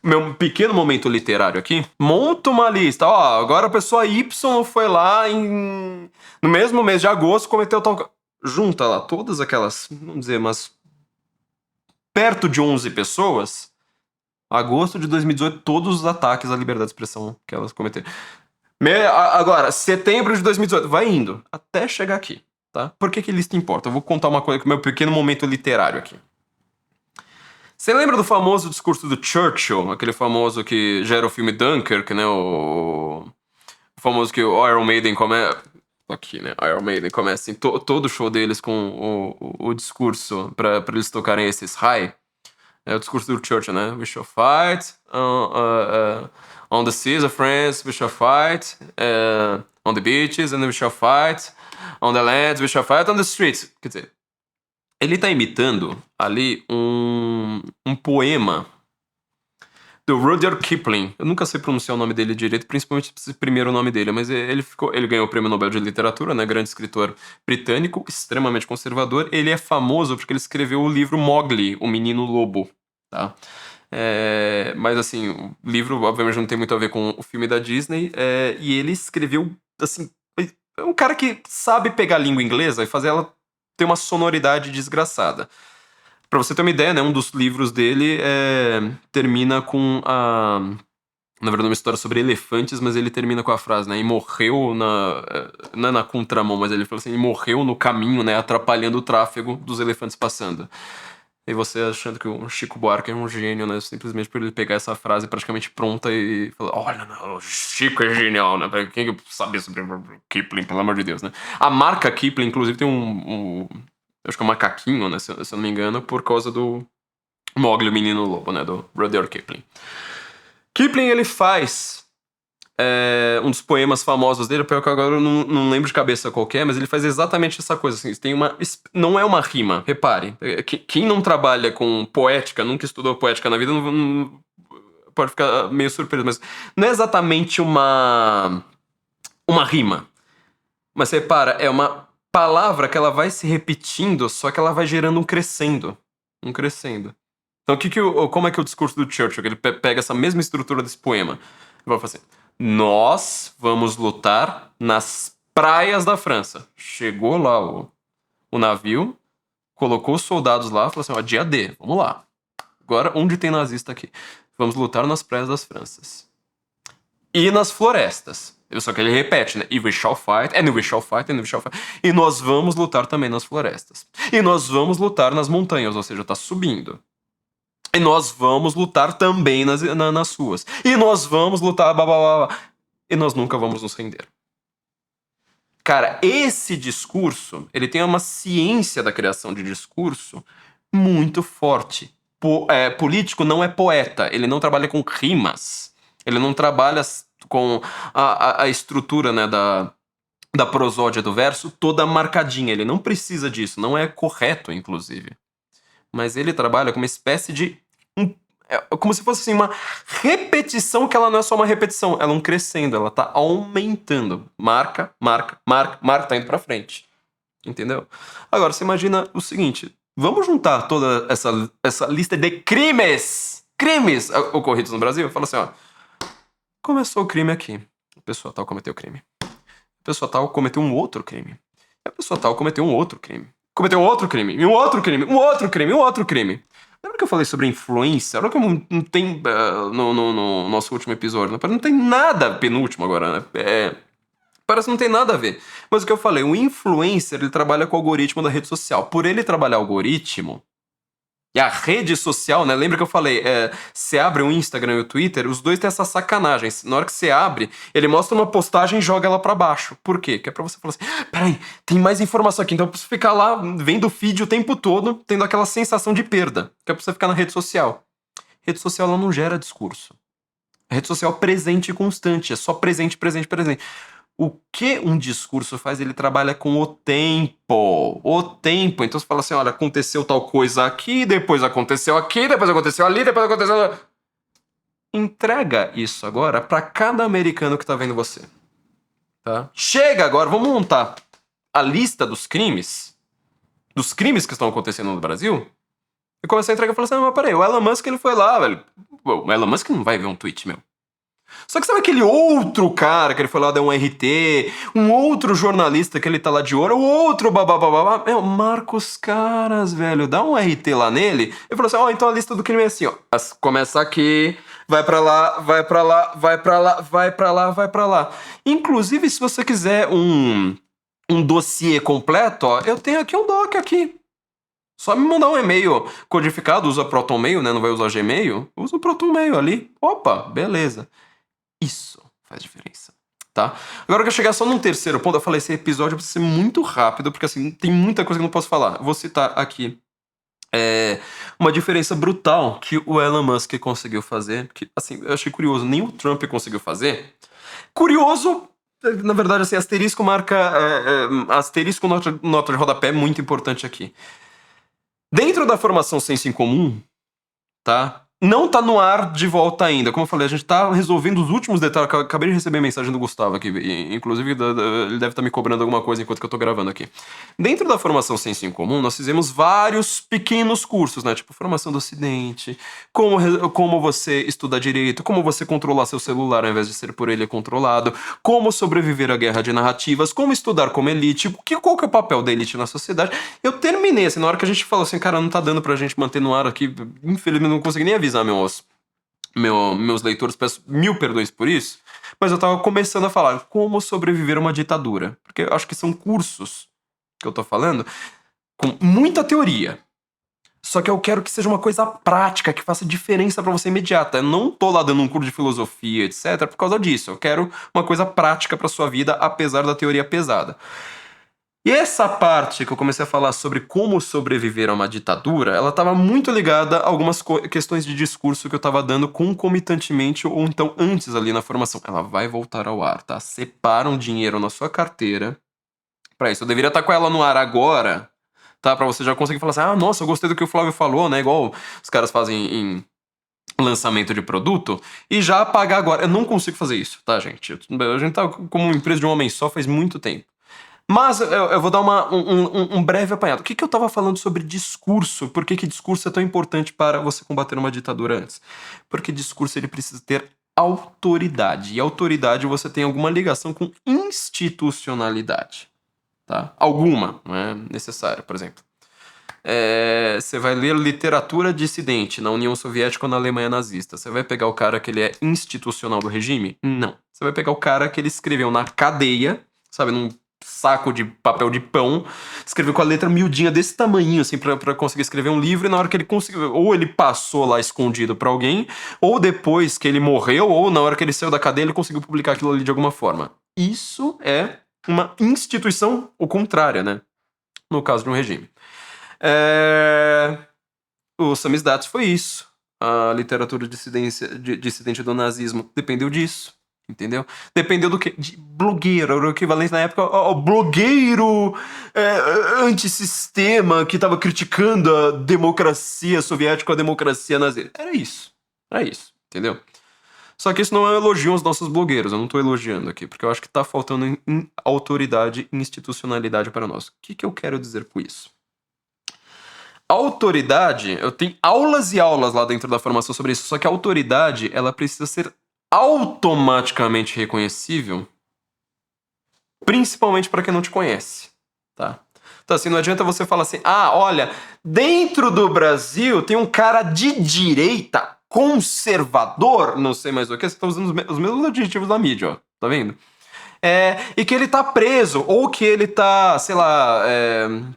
meu pequeno momento literário aqui. Monta uma lista. Agora a pessoa Y foi lá no mesmo mês de agosto, cometeu tal... Junta lá todas aquelas, vamos dizer, mas perto de 11 pessoas... Agosto de 2018, todos os ataques à liberdade de expressão que elas cometeram. Agora, setembro de 2018, vai indo, até chegar aqui, tá? Por que lista importa? Eu vou contar uma coisa com o meu pequeno momento literário aqui. Você lembra do famoso discurso do Churchill? Aquele famoso que gera o filme Dunkirk, né? O famoso que o Iron Maiden começa... Aqui, né? Iron Maiden começa assim, todo o show deles com o discurso pra eles tocarem esses high. É o discurso do Churchill, né? We shall fight on the seas of France, we shall fight on the beaches, and we shall fight on the lands, we shall fight on the streets. Quer dizer, ele tá imitando ali um poema do Rudyard Kipling. Eu nunca sei pronunciar o nome dele direito, principalmente esse primeiro nome dele, mas ele ganhou o Prêmio Nobel de Literatura, né? Grande escritor britânico, extremamente conservador. Ele é famoso porque ele escreveu o livro Mowgli, o Menino Lobo, tá? Mas assim, o livro obviamente não tem muito a ver com o filme da Disney, e ele escreveu, assim, é um cara que sabe pegar a língua inglesa e fazer ela ter uma sonoridade desgraçada. Pra você ter uma ideia, né, um dos livros dele termina com na verdade, uma história sobre elefantes, mas ele termina com a frase, né, e morreu não é na contramão, mas ele falou assim, e morreu no caminho, né, atrapalhando o tráfego dos elefantes passando. E você achando que o Chico Buarque é um gênio, né, simplesmente por ele pegar essa frase praticamente pronta e falar, olha, não, o Chico é genial, né, quem sabe sobre Kipling, pelo amor de Deus, né. A marca Kipling, inclusive, tem acho que é um macaquinho, né, se eu não me engano, por causa do Mowgli, o Menino Lobo, né, do Rudyard Kipling. O Kipling, ele faz um dos poemas famosos dele, que agora eu não lembro de cabeça qual que é, mas ele faz exatamente essa coisa, assim, não é uma rima, repare. Quem não trabalha com poética, nunca estudou poética na vida, não pode ficar meio surpreso, mas não é exatamente uma rima. Mas você repara, é uma palavra que ela vai se repetindo, só que ela vai gerando um crescendo. Um crescendo. Então, como é que é o discurso do Churchill? Ele pega essa mesma estrutura desse poema. Ele vai falar assim: nós vamos lutar nas praias da França. Chegou lá o navio, colocou os soldados lá, falou assim: ó, dia D, vamos lá. Agora, onde tem nazista aqui? Vamos lutar nas praias das Franças. E nas florestas. Só que ele repete, né? E we shall fight, and we shall fight, and we shall fight. E nós vamos lutar também nas florestas. E nós vamos lutar nas montanhas, ou seja, tá subindo. E nós vamos lutar também nas ruas. E nós vamos lutar, blá, blá, blá, blá. E nós nunca vamos nos render. Cara, esse discurso, ele tem uma ciência da criação de discurso muito forte. Político não é poeta, ele não trabalha com rimas. Ele não trabalha com a estrutura, né, da prosódia do verso toda marcadinha. Ele não precisa disso, não é correto, inclusive. Mas ele trabalha com uma espécie de... como se fosse assim, uma repetição, que ela não é só uma repetição, ela é um crescendo, ela tá aumentando. Marca, tá indo pra frente. Entendeu? Agora, você imagina o seguinte: vamos juntar toda essa lista de crimes ocorridos no Brasil? Fala assim, ó. Começou o crime aqui. A pessoa tal cometeu o crime. A pessoa tal cometeu um outro crime. A pessoa tal cometeu um outro crime. Cometeu um outro crime. E um outro crime. Um outro crime. Um outro crime. Lembra que eu falei sobre influência? Olha que não tem no nosso último episódio. Né? Não tem nada, penúltimo agora, né? Parece que não tem nada a ver. Mas o que eu falei, o influencer, ele trabalha com o algoritmo da rede social. Por ele trabalhar algoritmo, e a rede social, né? Lembra que eu falei, você abre o Instagram e o Twitter, os dois têm essa sacanagem. Na hora que você abre, ele mostra uma postagem e joga ela pra baixo. Por quê? Que é pra você falar assim, peraí, tem mais informação aqui. Então eu preciso ficar lá vendo o feed o tempo todo, tendo aquela sensação de perda. Que é pra você ficar na rede social. Rede social, ela não gera discurso. A rede social é presente e constante. É só presente. O que um discurso faz? Ele trabalha com o tempo. O tempo. Então você fala assim, olha, aconteceu tal coisa aqui, depois aconteceu aqui, depois aconteceu ali, depois aconteceu... Entrega isso agora pra cada americano que tá vendo você. Tá? Chega agora, vamos montar a lista dos crimes que estão acontecendo no Brasil, e começar a entregar e falar assim, não, mas peraí, o Elon Musk, ele foi lá, velho. O Elon Musk não vai ver um tweet meu. Só que sabe aquele outro cara que ele foi lá dar um RT, um outro jornalista que ele tá lá de ouro, o outro babababá, marca os caras, velho, dá um RT lá nele, e falou assim, ó, então a lista do crime é assim, ó, começa aqui, vai pra lá, vai pra lá, vai pra lá, vai pra lá, vai pra lá. Inclusive, se você quiser um dossiê completo, ó, eu tenho aqui um doc aqui. Só me mandar um e-mail codificado, usa ProtonMail, né, não vai usar Gmail, usa o ProtonMail ali, opa, beleza. Isso faz diferença, tá? Agora eu quero chegar só num terceiro ponto. Eu falei, esse episódio vai ser muito rápido, porque assim, tem muita coisa que eu não posso falar. Eu vou citar aqui uma diferença brutal que o Elon Musk conseguiu fazer, que assim, eu achei curioso, nem o Trump conseguiu fazer. Curioso, na verdade, assim, asterisco marca... asterisco nota de rodapé, muito importante aqui. Dentro da formação Senso em Comum, tá? Não tá no ar de volta ainda. Como eu falei, a gente tá resolvendo os últimos detalhes. Acabei de receber mensagem do Gustavo aqui. Inclusive, ele deve estar me cobrando alguma coisa enquanto que eu tô gravando aqui. Dentro da formação Senso em Comum, nós fizemos vários pequenos cursos, né? Tipo, formação do Ocidente, como você estudar direito, como você controlar seu celular ao invés de ser por ele controlado, como sobreviver à guerra de narrativas, como estudar como elite, qual que é o papel da elite na sociedade. Eu terminei, assim, na hora que a gente falou assim, cara, não tá dando pra gente manter no ar aqui, infelizmente não consegui nem avisar meus leitores, peço 1000 perdões por isso, mas eu tava começando a falar como sobreviver a uma ditadura, porque eu acho que são cursos que eu tô falando com muita teoria, só que eu quero que seja uma coisa prática, que faça diferença pra você imediata. Eu não tô lá dando um curso de filosofia, etc, por causa disso. Eu quero uma coisa prática pra sua vida, apesar da teoria pesada. E essa parte que eu comecei a falar sobre como sobreviver a uma ditadura, ela estava muito ligada a algumas questões de discurso que eu estava dando concomitantemente ou então antes ali na formação. Ela vai voltar ao ar, tá? Separa um dinheiro na sua carteira para isso. Eu deveria estar com ela no ar agora, tá? Para você já conseguir falar assim, ah, nossa, eu gostei do que o Flávio falou, né? Igual os caras fazem em lançamento de produto e já apagar agora. Eu não consigo fazer isso, tá, gente? A gente tá como uma empresa de um homem só faz muito tempo. Mas eu vou dar um breve apanhado. O que eu estava falando sobre discurso? Por que discurso é tão importante para você combater uma ditadura antes? Porque discurso ele precisa ter autoridade. E autoridade você tem alguma ligação com institucionalidade. Tá? Alguma, não é necessária, por exemplo. Você vai ler literatura dissidente na União Soviética ou na Alemanha nazista. Você vai pegar o cara que ele é institucional do regime? Não. Você vai pegar o cara que ele escreveu na cadeia, sabe, num saco de papel de pão, escreveu com a letra miudinha desse tamanhinho, assim, pra conseguir escrever um livro, e na hora que ele conseguiu, ou ele passou lá escondido pra alguém, ou depois que ele morreu, ou na hora que ele saiu da cadeia, ele conseguiu publicar aquilo ali de alguma forma. Isso é uma instituição, o contrária, né? No caso de um regime. O samizdat foi isso. A literatura dissidente do nazismo dependeu disso. Entendeu? Dependeu do que? De blogueiro, era o equivalente na época ao blogueiro antissistema que estava criticando a democracia soviética, a democracia nazista. Era isso, entendeu? Só que isso não é um elogio aos nossos blogueiros, eu não tô elogiando aqui, porque eu acho que tá faltando autoridade e institucionalidade para nós. O que eu quero dizer com isso? Autoridade, eu tenho aulas e aulas lá dentro da formação sobre isso, só que a autoridade, ela precisa ser automaticamente reconhecível, principalmente para quem não te conhece, tá? Então assim, não adianta você falar assim, ah, olha, dentro do Brasil tem um cara de direita, conservador, não sei mais o que, você tá usando os mesmos adjetivos da mídia, ó, tá vendo? E que ele tá preso, ou que ele tá, sei lá,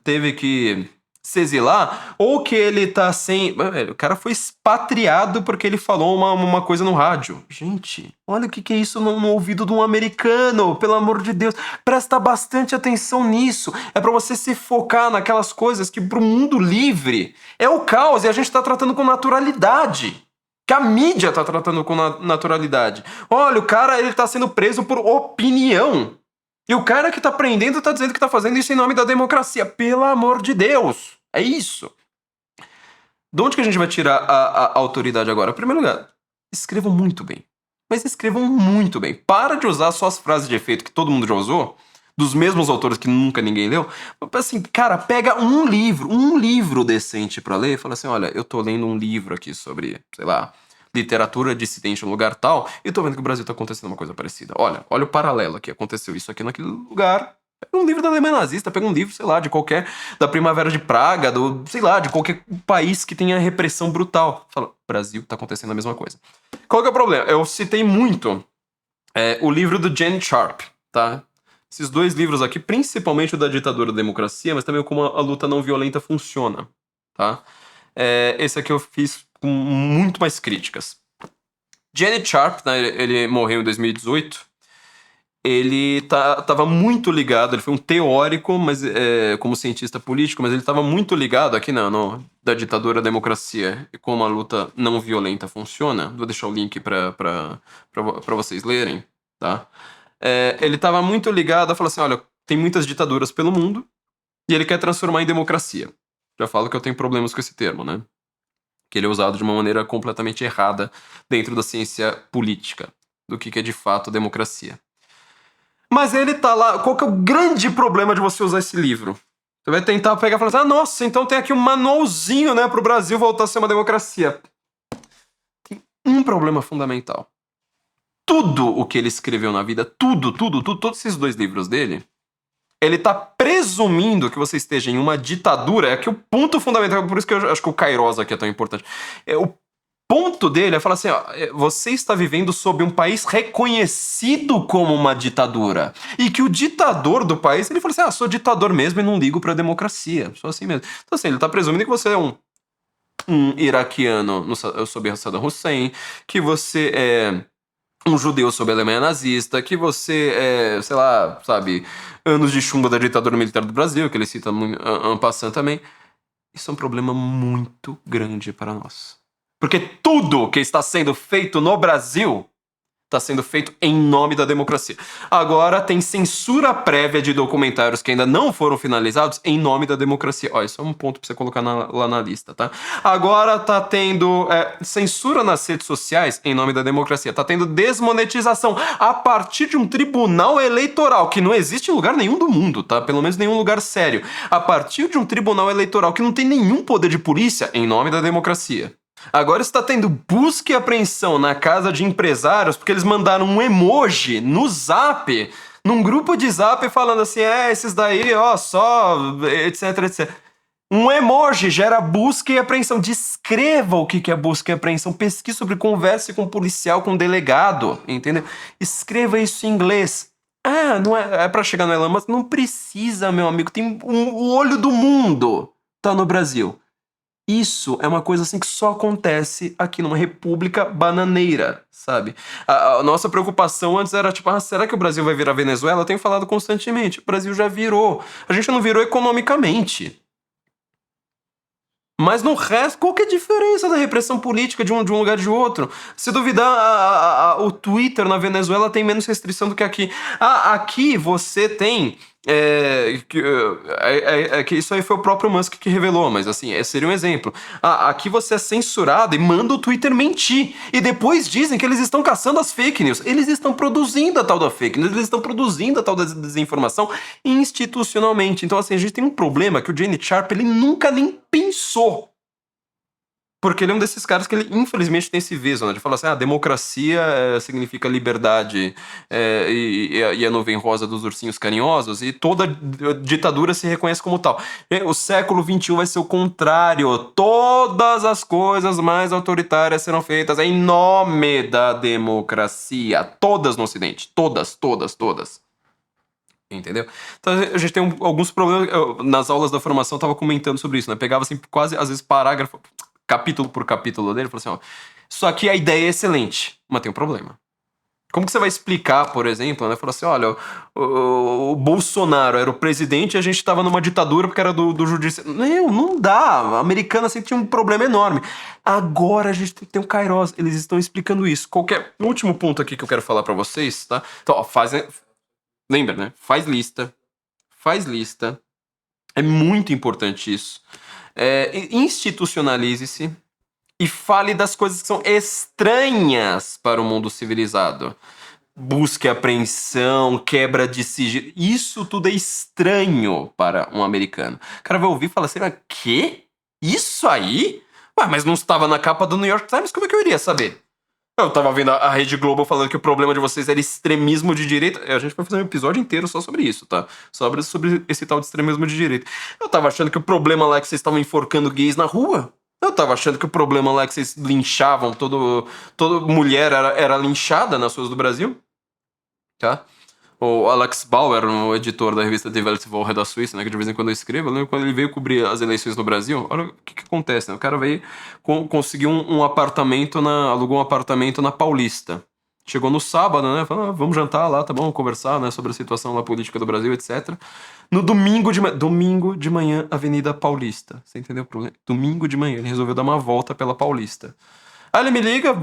teve que se exilar, ou que ele tá sem... O cara foi expatriado porque ele falou uma coisa no rádio. Gente, olha o que é isso no ouvido de um americano, pelo amor de Deus. Presta bastante atenção nisso. É pra você se focar naquelas coisas que pro mundo livre é o caos e a gente tá tratando com naturalidade. Que a mídia tá tratando com naturalidade. Olha, o cara, ele tá sendo preso por opinião. E o cara que tá prendendo tá dizendo que tá fazendo isso em nome da democracia. Pelo amor de Deus. É isso. De onde que a gente vai tirar a autoridade agora? Em primeiro lugar, escrevam muito bem. Mas escrevam muito bem. Para de usar só as frases de efeito que todo mundo já usou, dos mesmos autores que nunca ninguém leu. Assim, cara, pega um livro decente pra ler e fala assim, olha, eu tô lendo um livro aqui sobre, sei lá, literatura dissidente no lugar tal, e tô vendo que o Brasil tá acontecendo uma coisa parecida. Olha o paralelo aqui, aconteceu isso aqui naquele lugar. Pega um livro da Alemanha nazista, pega um livro, sei lá, de qualquer, da Primavera de Praga, sei lá, de qualquer país que tenha repressão brutal. Fala, Brasil tá acontecendo a mesma coisa. Qual que é o problema? Eu citei muito o livro do Janet Sharp, tá? Esses dois livros aqui, principalmente o da Ditadura da Democracia, mas também como a luta não violenta funciona, tá? Esse aqui eu fiz com muito mais críticas. Janet Sharp, né, ele morreu em 2018, ele tava muito ligado, ele foi um teórico, mas como cientista político, mas ele estava muito ligado aqui da ditadura à democracia e como a luta não violenta funciona. Vou deixar o link para vocês lerem, tá? Ele estava muito ligado a falar assim, olha, tem muitas ditaduras pelo mundo e ele quer transformar em democracia. Já falo que eu tenho problemas com esse termo, né? Que ele é usado de uma maneira completamente errada dentro da ciência política, do que é de fato democracia. Mas ele tá lá, qual que é o grande problema de você usar esse livro? Você vai tentar pegar e falar assim, ah, nossa, então tem aqui um manualzinho, né, pro Brasil voltar a ser uma democracia. Tem um problema fundamental. Tudo o que ele escreveu na vida, todos esses dois livros dele, ele tá presumindo que você esteja em uma ditadura, é que o ponto fundamental, por isso que eu acho que o Kairos aqui é tão importante. O ponto dele é falar assim, ó, você está vivendo sob um país reconhecido como uma ditadura. E que o ditador do país, ele fala assim, sou ditador mesmo e não ligo pra democracia. Sou assim mesmo. Então assim, ele tá presumindo que você é um iraquiano sob Saddam Hussein, que você é um judeu sob a Alemanha nazista, que você sei lá, sabe, anos de chumbo da ditadura militar do Brasil, que ele cita en passant também. Isso é um problema muito grande para nós. Porque tudo que está sendo feito no Brasil está sendo feito em nome da democracia. Agora tem censura prévia de documentários que ainda não foram finalizados em nome da democracia. Ó, isso é um ponto pra você colocar lá na lista, tá? Agora tá tendo censura nas redes sociais em nome da democracia. Tá tendo desmonetização a partir de um tribunal eleitoral que não existe em lugar nenhum do mundo, tá? Pelo menos nenhum lugar sério. A partir de um tribunal eleitoral que não tem nenhum poder de polícia em nome da democracia. Agora está tendo busca e apreensão na casa de empresários porque eles mandaram um emoji no Zap, num grupo de Zap falando assim, esses daí, ó, só, etc, etc. Um emoji gera busca e apreensão. Descreva o que é busca e apreensão. Pesquise sobre, converse com policial, com delegado, entendeu? Escreva isso em inglês. Não é pra chegar no Elon Musk? Não precisa, meu amigo. Tem o olho do mundo tá no Brasil. Isso é uma coisa assim que só acontece aqui numa república bananeira, sabe? A nossa preocupação antes era tipo, será que o Brasil vai virar Venezuela? Eu tenho falado constantemente, o Brasil já virou. A gente não virou economicamente. Mas no resto, qual que é a diferença da repressão política de um lugar de outro? Se duvidar, o Twitter na Venezuela tem menos restrição do que aqui. Aqui você tem... que isso aí foi o próprio Musk que revelou, mas assim, seria um exemplo. Aqui você é censurado e manda o Twitter mentir. E depois dizem que eles estão caçando as fake news. Eles estão produzindo a tal da fake news, eles estão produzindo a tal da desinformação institucionalmente. Então assim, a gente tem um problema que o Gene Sharp, ele nunca nem pensou. Porque ele é um desses caras que ele, infelizmente, tem esse viso, né? De falar assim, democracia significa liberdade e a nuvem rosa dos ursinhos carinhosos, e toda ditadura se reconhece como tal. O século XXI vai ser o contrário. Todas as coisas mais autoritárias serão feitas em nome da democracia. Todas no Ocidente. Todas, todas, todas. Entendeu? Então a gente tem alguns problemas. Nas aulas da formação eu tava comentando sobre isso, né? Pegava assim, quase, às vezes, parágrafo... capítulo por capítulo dele, falou assim, isso aqui a ideia é excelente, mas tem um problema. Como que você vai explicar, por exemplo, né? Falou assim, olha, o Bolsonaro era o presidente e a gente estava numa ditadura porque era do judiciário. Não dá. A americana sempre tinha um problema enorme. Agora a gente tem um Kairos, eles estão explicando isso. O último ponto aqui que eu quero falar pra vocês, tá? Então, lembra, né? Faz lista. É muito importante isso. Institucionalize-se e fale das coisas que são estranhas para o mundo civilizado. Busca e apreensão, quebra de sigilo. Isso tudo é estranho para um americano. O cara vai ouvir e fala assim, mas quê? Isso aí? Mas não estava na capa do New York Times? Como é que eu iria saber? Eu tava vendo a Rede Globo falando que o problema de vocês era extremismo de direita. A gente vai fazer um episódio inteiro só sobre isso, tá? Sobre esse tal de extremismo de direita. Eu tava achando que o problema lá é que vocês estavam enforcando gays na rua. Eu tava achando que o problema lá é que vocês linchavam toda mulher era linchada nas ruas do Brasil. Tá? O Alex Bauer, o editor da revista Die Weltwoche da Suíça, né, que de vez em quando eu escrevo, eu lembro quando ele veio cobrir as eleições no Brasil, olha o que acontece, né? O cara veio conseguiu um apartamento, alugou um apartamento na Paulista. Chegou no sábado, né? Falou, vamos jantar lá, tá bom, conversar, né, sobre a situação lá política do Brasil, etc. No domingo de manhã, Avenida Paulista. Você entendeu o problema? Domingo de manhã, ele resolveu dar uma volta pela Paulista. Aí ele me liga,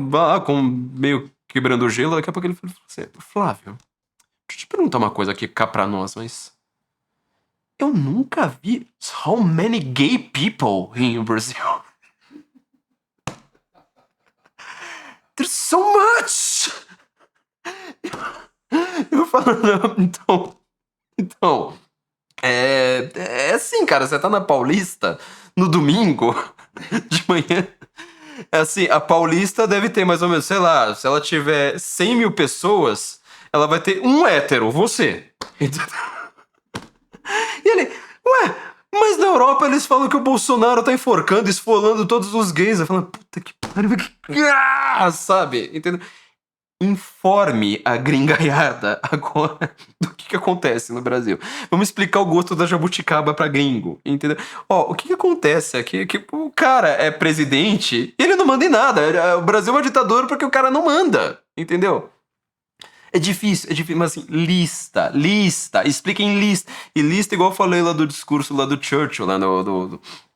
meio quebrando o gelo, daqui a pouco ele falou assim, Flávio, deixa eu te perguntar uma coisa aqui cá pra nós, mas... eu nunca vi so many gay people in Brazil. There's so much! Eu falo, não, então... É assim, cara, você tá na Paulista no domingo de manhã... É assim, a Paulista deve ter mais ou menos, sei lá, se ela tiver 100 mil pessoas... ela vai ter um hétero, você. E ele, mas na Europa eles falam que o Bolsonaro tá enforcando, esfolando todos os gays. Eu falo, puta que pariu, sabe? Entendeu? Informe a gringaiada agora do que acontece no Brasil. Vamos explicar o gosto da jabuticaba pra gringo, entendeu? O que acontece aqui é que o cara é presidente e ele não manda em nada. O Brasil é uma ditadura porque o cara não manda, entendeu? É difícil, mas assim, lista, explica em lista. E lista, igual eu falei lá do discurso lá do Churchill, lá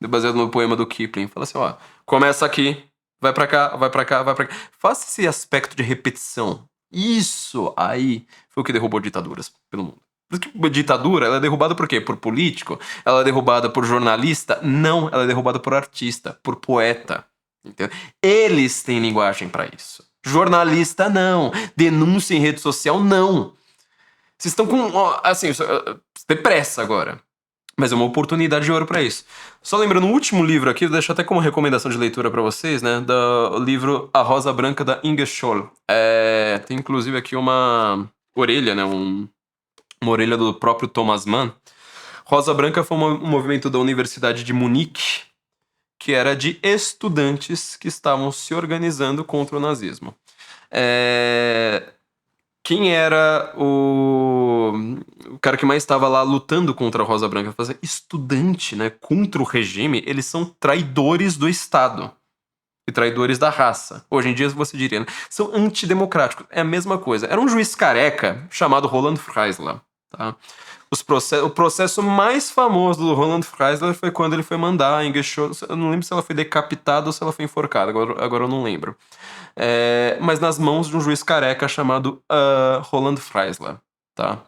baseado no poema do Kipling. Fala assim, ó, começa aqui, vai pra cá, vai pra cá, vai pra cá. Faça esse aspecto de repetição. Isso aí foi o que derrubou ditaduras pelo mundo. Porque ditadura, ela é derrubada por quê? Por político? Ela é derrubada por jornalista? Não, ela é derrubada por artista, por poeta. Entendeu? Eles têm linguagem pra isso. Jornalista, não. Denúncia em rede social, não. Vocês estão com... Assim, você tem pressa agora. Mas é uma oportunidade de ouro pra isso. Só lembrando, o último livro aqui, vou deixar até como recomendação de leitura pra vocês, né? Do livro A Rosa Branca, da Inge Scholl. Tem inclusive aqui uma orelha, né? Uma orelha do próprio Thomas Mann. Rosa Branca foi um movimento da Universidade de Munique, que era de estudantes que estavam se organizando contra o nazismo. Quem era o cara que mais estava lá lutando contra a Rosa Branca? Fazer estudante, né? Contra o regime, eles são traidores do Estado. E traidores da raça. Hoje em dia você diria, né? São antidemocráticos. É a mesma coisa. Era um juiz careca chamado Roland Freisler, tá? O processo mais famoso do Roland Freisler foi quando ele foi mandar a Inge Scholl. Eu não lembro se ela foi decapitada ou se ela foi enforcada. Agora eu não lembro. Mas nas mãos de um juiz careca chamado Roland Freisler, tá?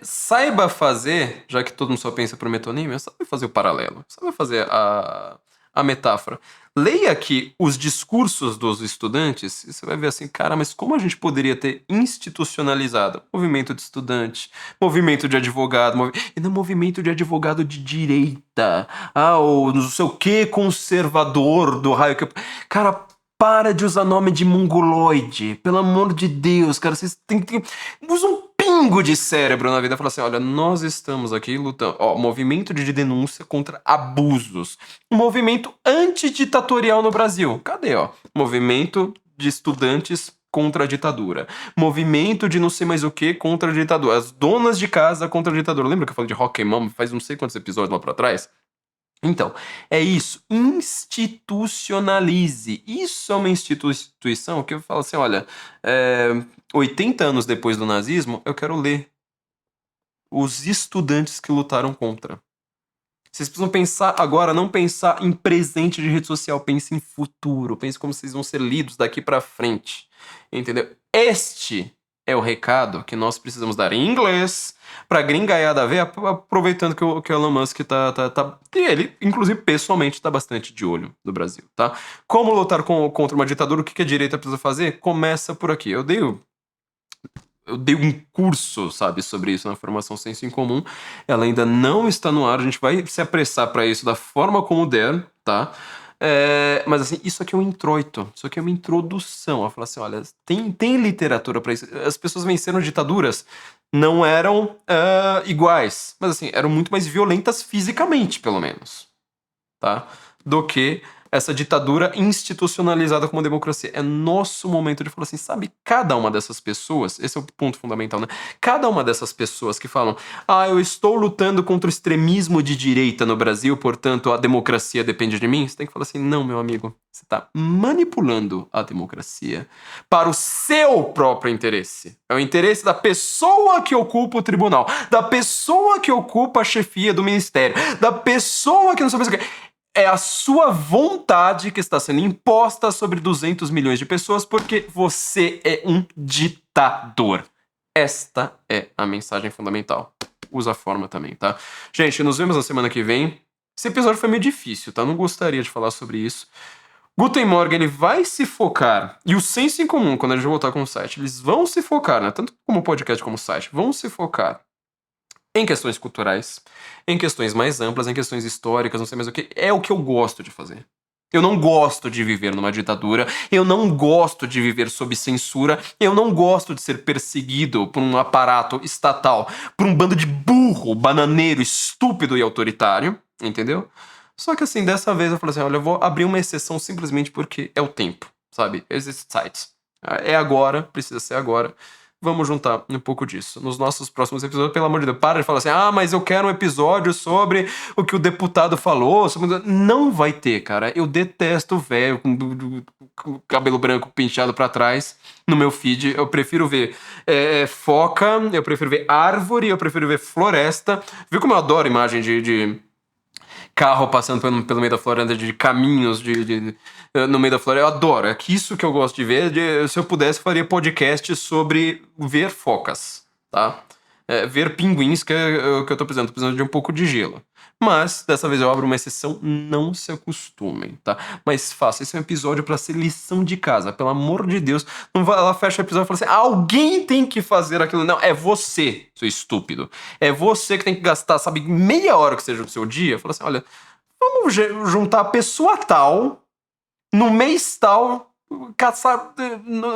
Saiba fazer, já que todo mundo só pensa por metonímia, saiba fazer o paralelo. Saiba fazer a metáfora. Leia aqui os discursos dos estudantes e você vai ver assim, cara, mas como a gente poderia ter institucionalizado movimento de estudante, movimento de advogado, e não movimento de advogado de direita, ou não sei o que conservador do raio que... Cara, para de usar nome de mongoloide, pelo amor de Deus, cara, vocês têm que... Usa um pingo de cérebro na vida. Fala assim, olha, nós estamos aqui lutando, movimento de denúncia contra abusos, movimento antiditatorial no Brasil. Cadê, movimento de estudantes contra a ditadura, movimento de não sei mais o que contra a ditadura, as donas de casa contra a ditadura. Lembra que eu falei de Rock and Mom faz não sei quantos episódios lá pra trás? Então, é isso. Institucionalize. Isso é uma instituição que eu falo assim, olha, 80 anos depois do nazismo, eu quero ler os estudantes que lutaram contra. Vocês precisam pensar agora, não pensar em presente de rede social, pense em futuro, pense como vocês vão ser lidos daqui pra frente, entendeu? Este é o recado que nós precisamos dar em inglês pra gringaiada ver, aproveitando que o Elon Musk e ele, inclusive, pessoalmente, tá bastante de olho no Brasil, tá? Como lutar contra uma ditadura, o que a direita precisa fazer? Começa por aqui. Eu dei um curso, sabe, sobre isso na formação Senso em Comum. Ela ainda não está no ar, a gente vai se apressar para isso da forma como der, tá? Mas assim, isso aqui é um introito, isso aqui é uma introdução. Ela fala assim, olha, tem literatura para isso. As pessoas venceram ditaduras, não eram iguais, mas assim, eram muito mais violentas fisicamente, pelo menos, tá? Do que essa ditadura institucionalizada como democracia. É nosso momento de falar assim, sabe, cada uma dessas pessoas, esse é o ponto fundamental, né? Cada uma dessas pessoas que falam, eu estou lutando contra o extremismo de direita no Brasil, portanto a democracia depende de mim, você tem que falar assim, não, meu amigo, você está manipulando a democracia para o seu próprio interesse. É o interesse da pessoa que ocupa o tribunal, da pessoa que ocupa a chefia do ministério, da pessoa que não sabe o que... É a sua vontade que está sendo imposta sobre 200 milhões de pessoas porque você é um ditador. Esta é a mensagem fundamental. Usa a forma também, tá? Gente, nos vemos na semana que vem. Esse episódio foi meio difícil, tá? Não gostaria de falar sobre isso. Guten Morgen, ele vai se focar, e o Senso em Comum, quando a gente voltar com o site, eles vão se focar, né? Tanto como podcast como site, vão se focar em questões culturais, em questões mais amplas, em questões históricas, não sei mais o que. É o que eu gosto de fazer. Eu não gosto de viver numa ditadura, eu não gosto de viver sob censura, eu não gosto de ser perseguido por um aparato estatal, por um bando de burro, bananeiro, estúpido e autoritário, entendeu? Só que assim, dessa vez eu falei assim, olha, eu vou abrir uma exceção simplesmente porque é o tempo, sabe? Esses sites. É agora, precisa ser agora. Vamos juntar um pouco disso nos nossos próximos episódios. Pelo amor de Deus, para de falar assim, mas eu quero um episódio sobre o que o deputado falou. Não vai ter, cara. Eu detesto velho com cabelo branco penteado pra trás no meu feed. Eu prefiro ver foca, eu prefiro ver árvore, eu prefiro ver floresta. Viu como eu adoro imagem de carro passando pelo meio da floresta, de caminhos no meio da floresta. Eu adoro. É isso que eu gosto de ver. Se eu pudesse, eu faria podcast sobre ver focas, tá? Ver pinguins, que é o que eu tô precisando. Tô precisando de um pouco de gelo. Mas, dessa vez eu abro uma exceção, não se acostumem, tá? Mas faça, esse é um episódio pra ser lição de casa, pelo amor de Deus. Não vai lá, fecha o episódio e fala assim, alguém tem que fazer aquilo. Não, é você, seu estúpido. É você que tem que gastar, sabe, meia hora que seja do seu dia. Fala assim, olha, vamos juntar a pessoa tal, no mês tal, caçar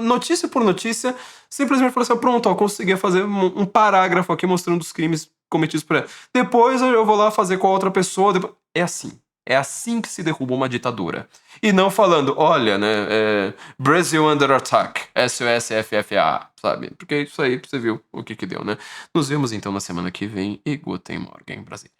notícia por notícia, simplesmente falar assim, pronto, ó, consegui fazer um parágrafo aqui mostrando os crimes cometidos por ela. Depois eu vou lá fazer com a outra pessoa. É assim. É assim que se derruba uma ditadura. E não falando, olha, né, Brazil under attack, SOSFFA, sabe? Porque isso aí você viu o que deu, né? Nos vemos então na semana que vem e Guten Morgen, Brasília.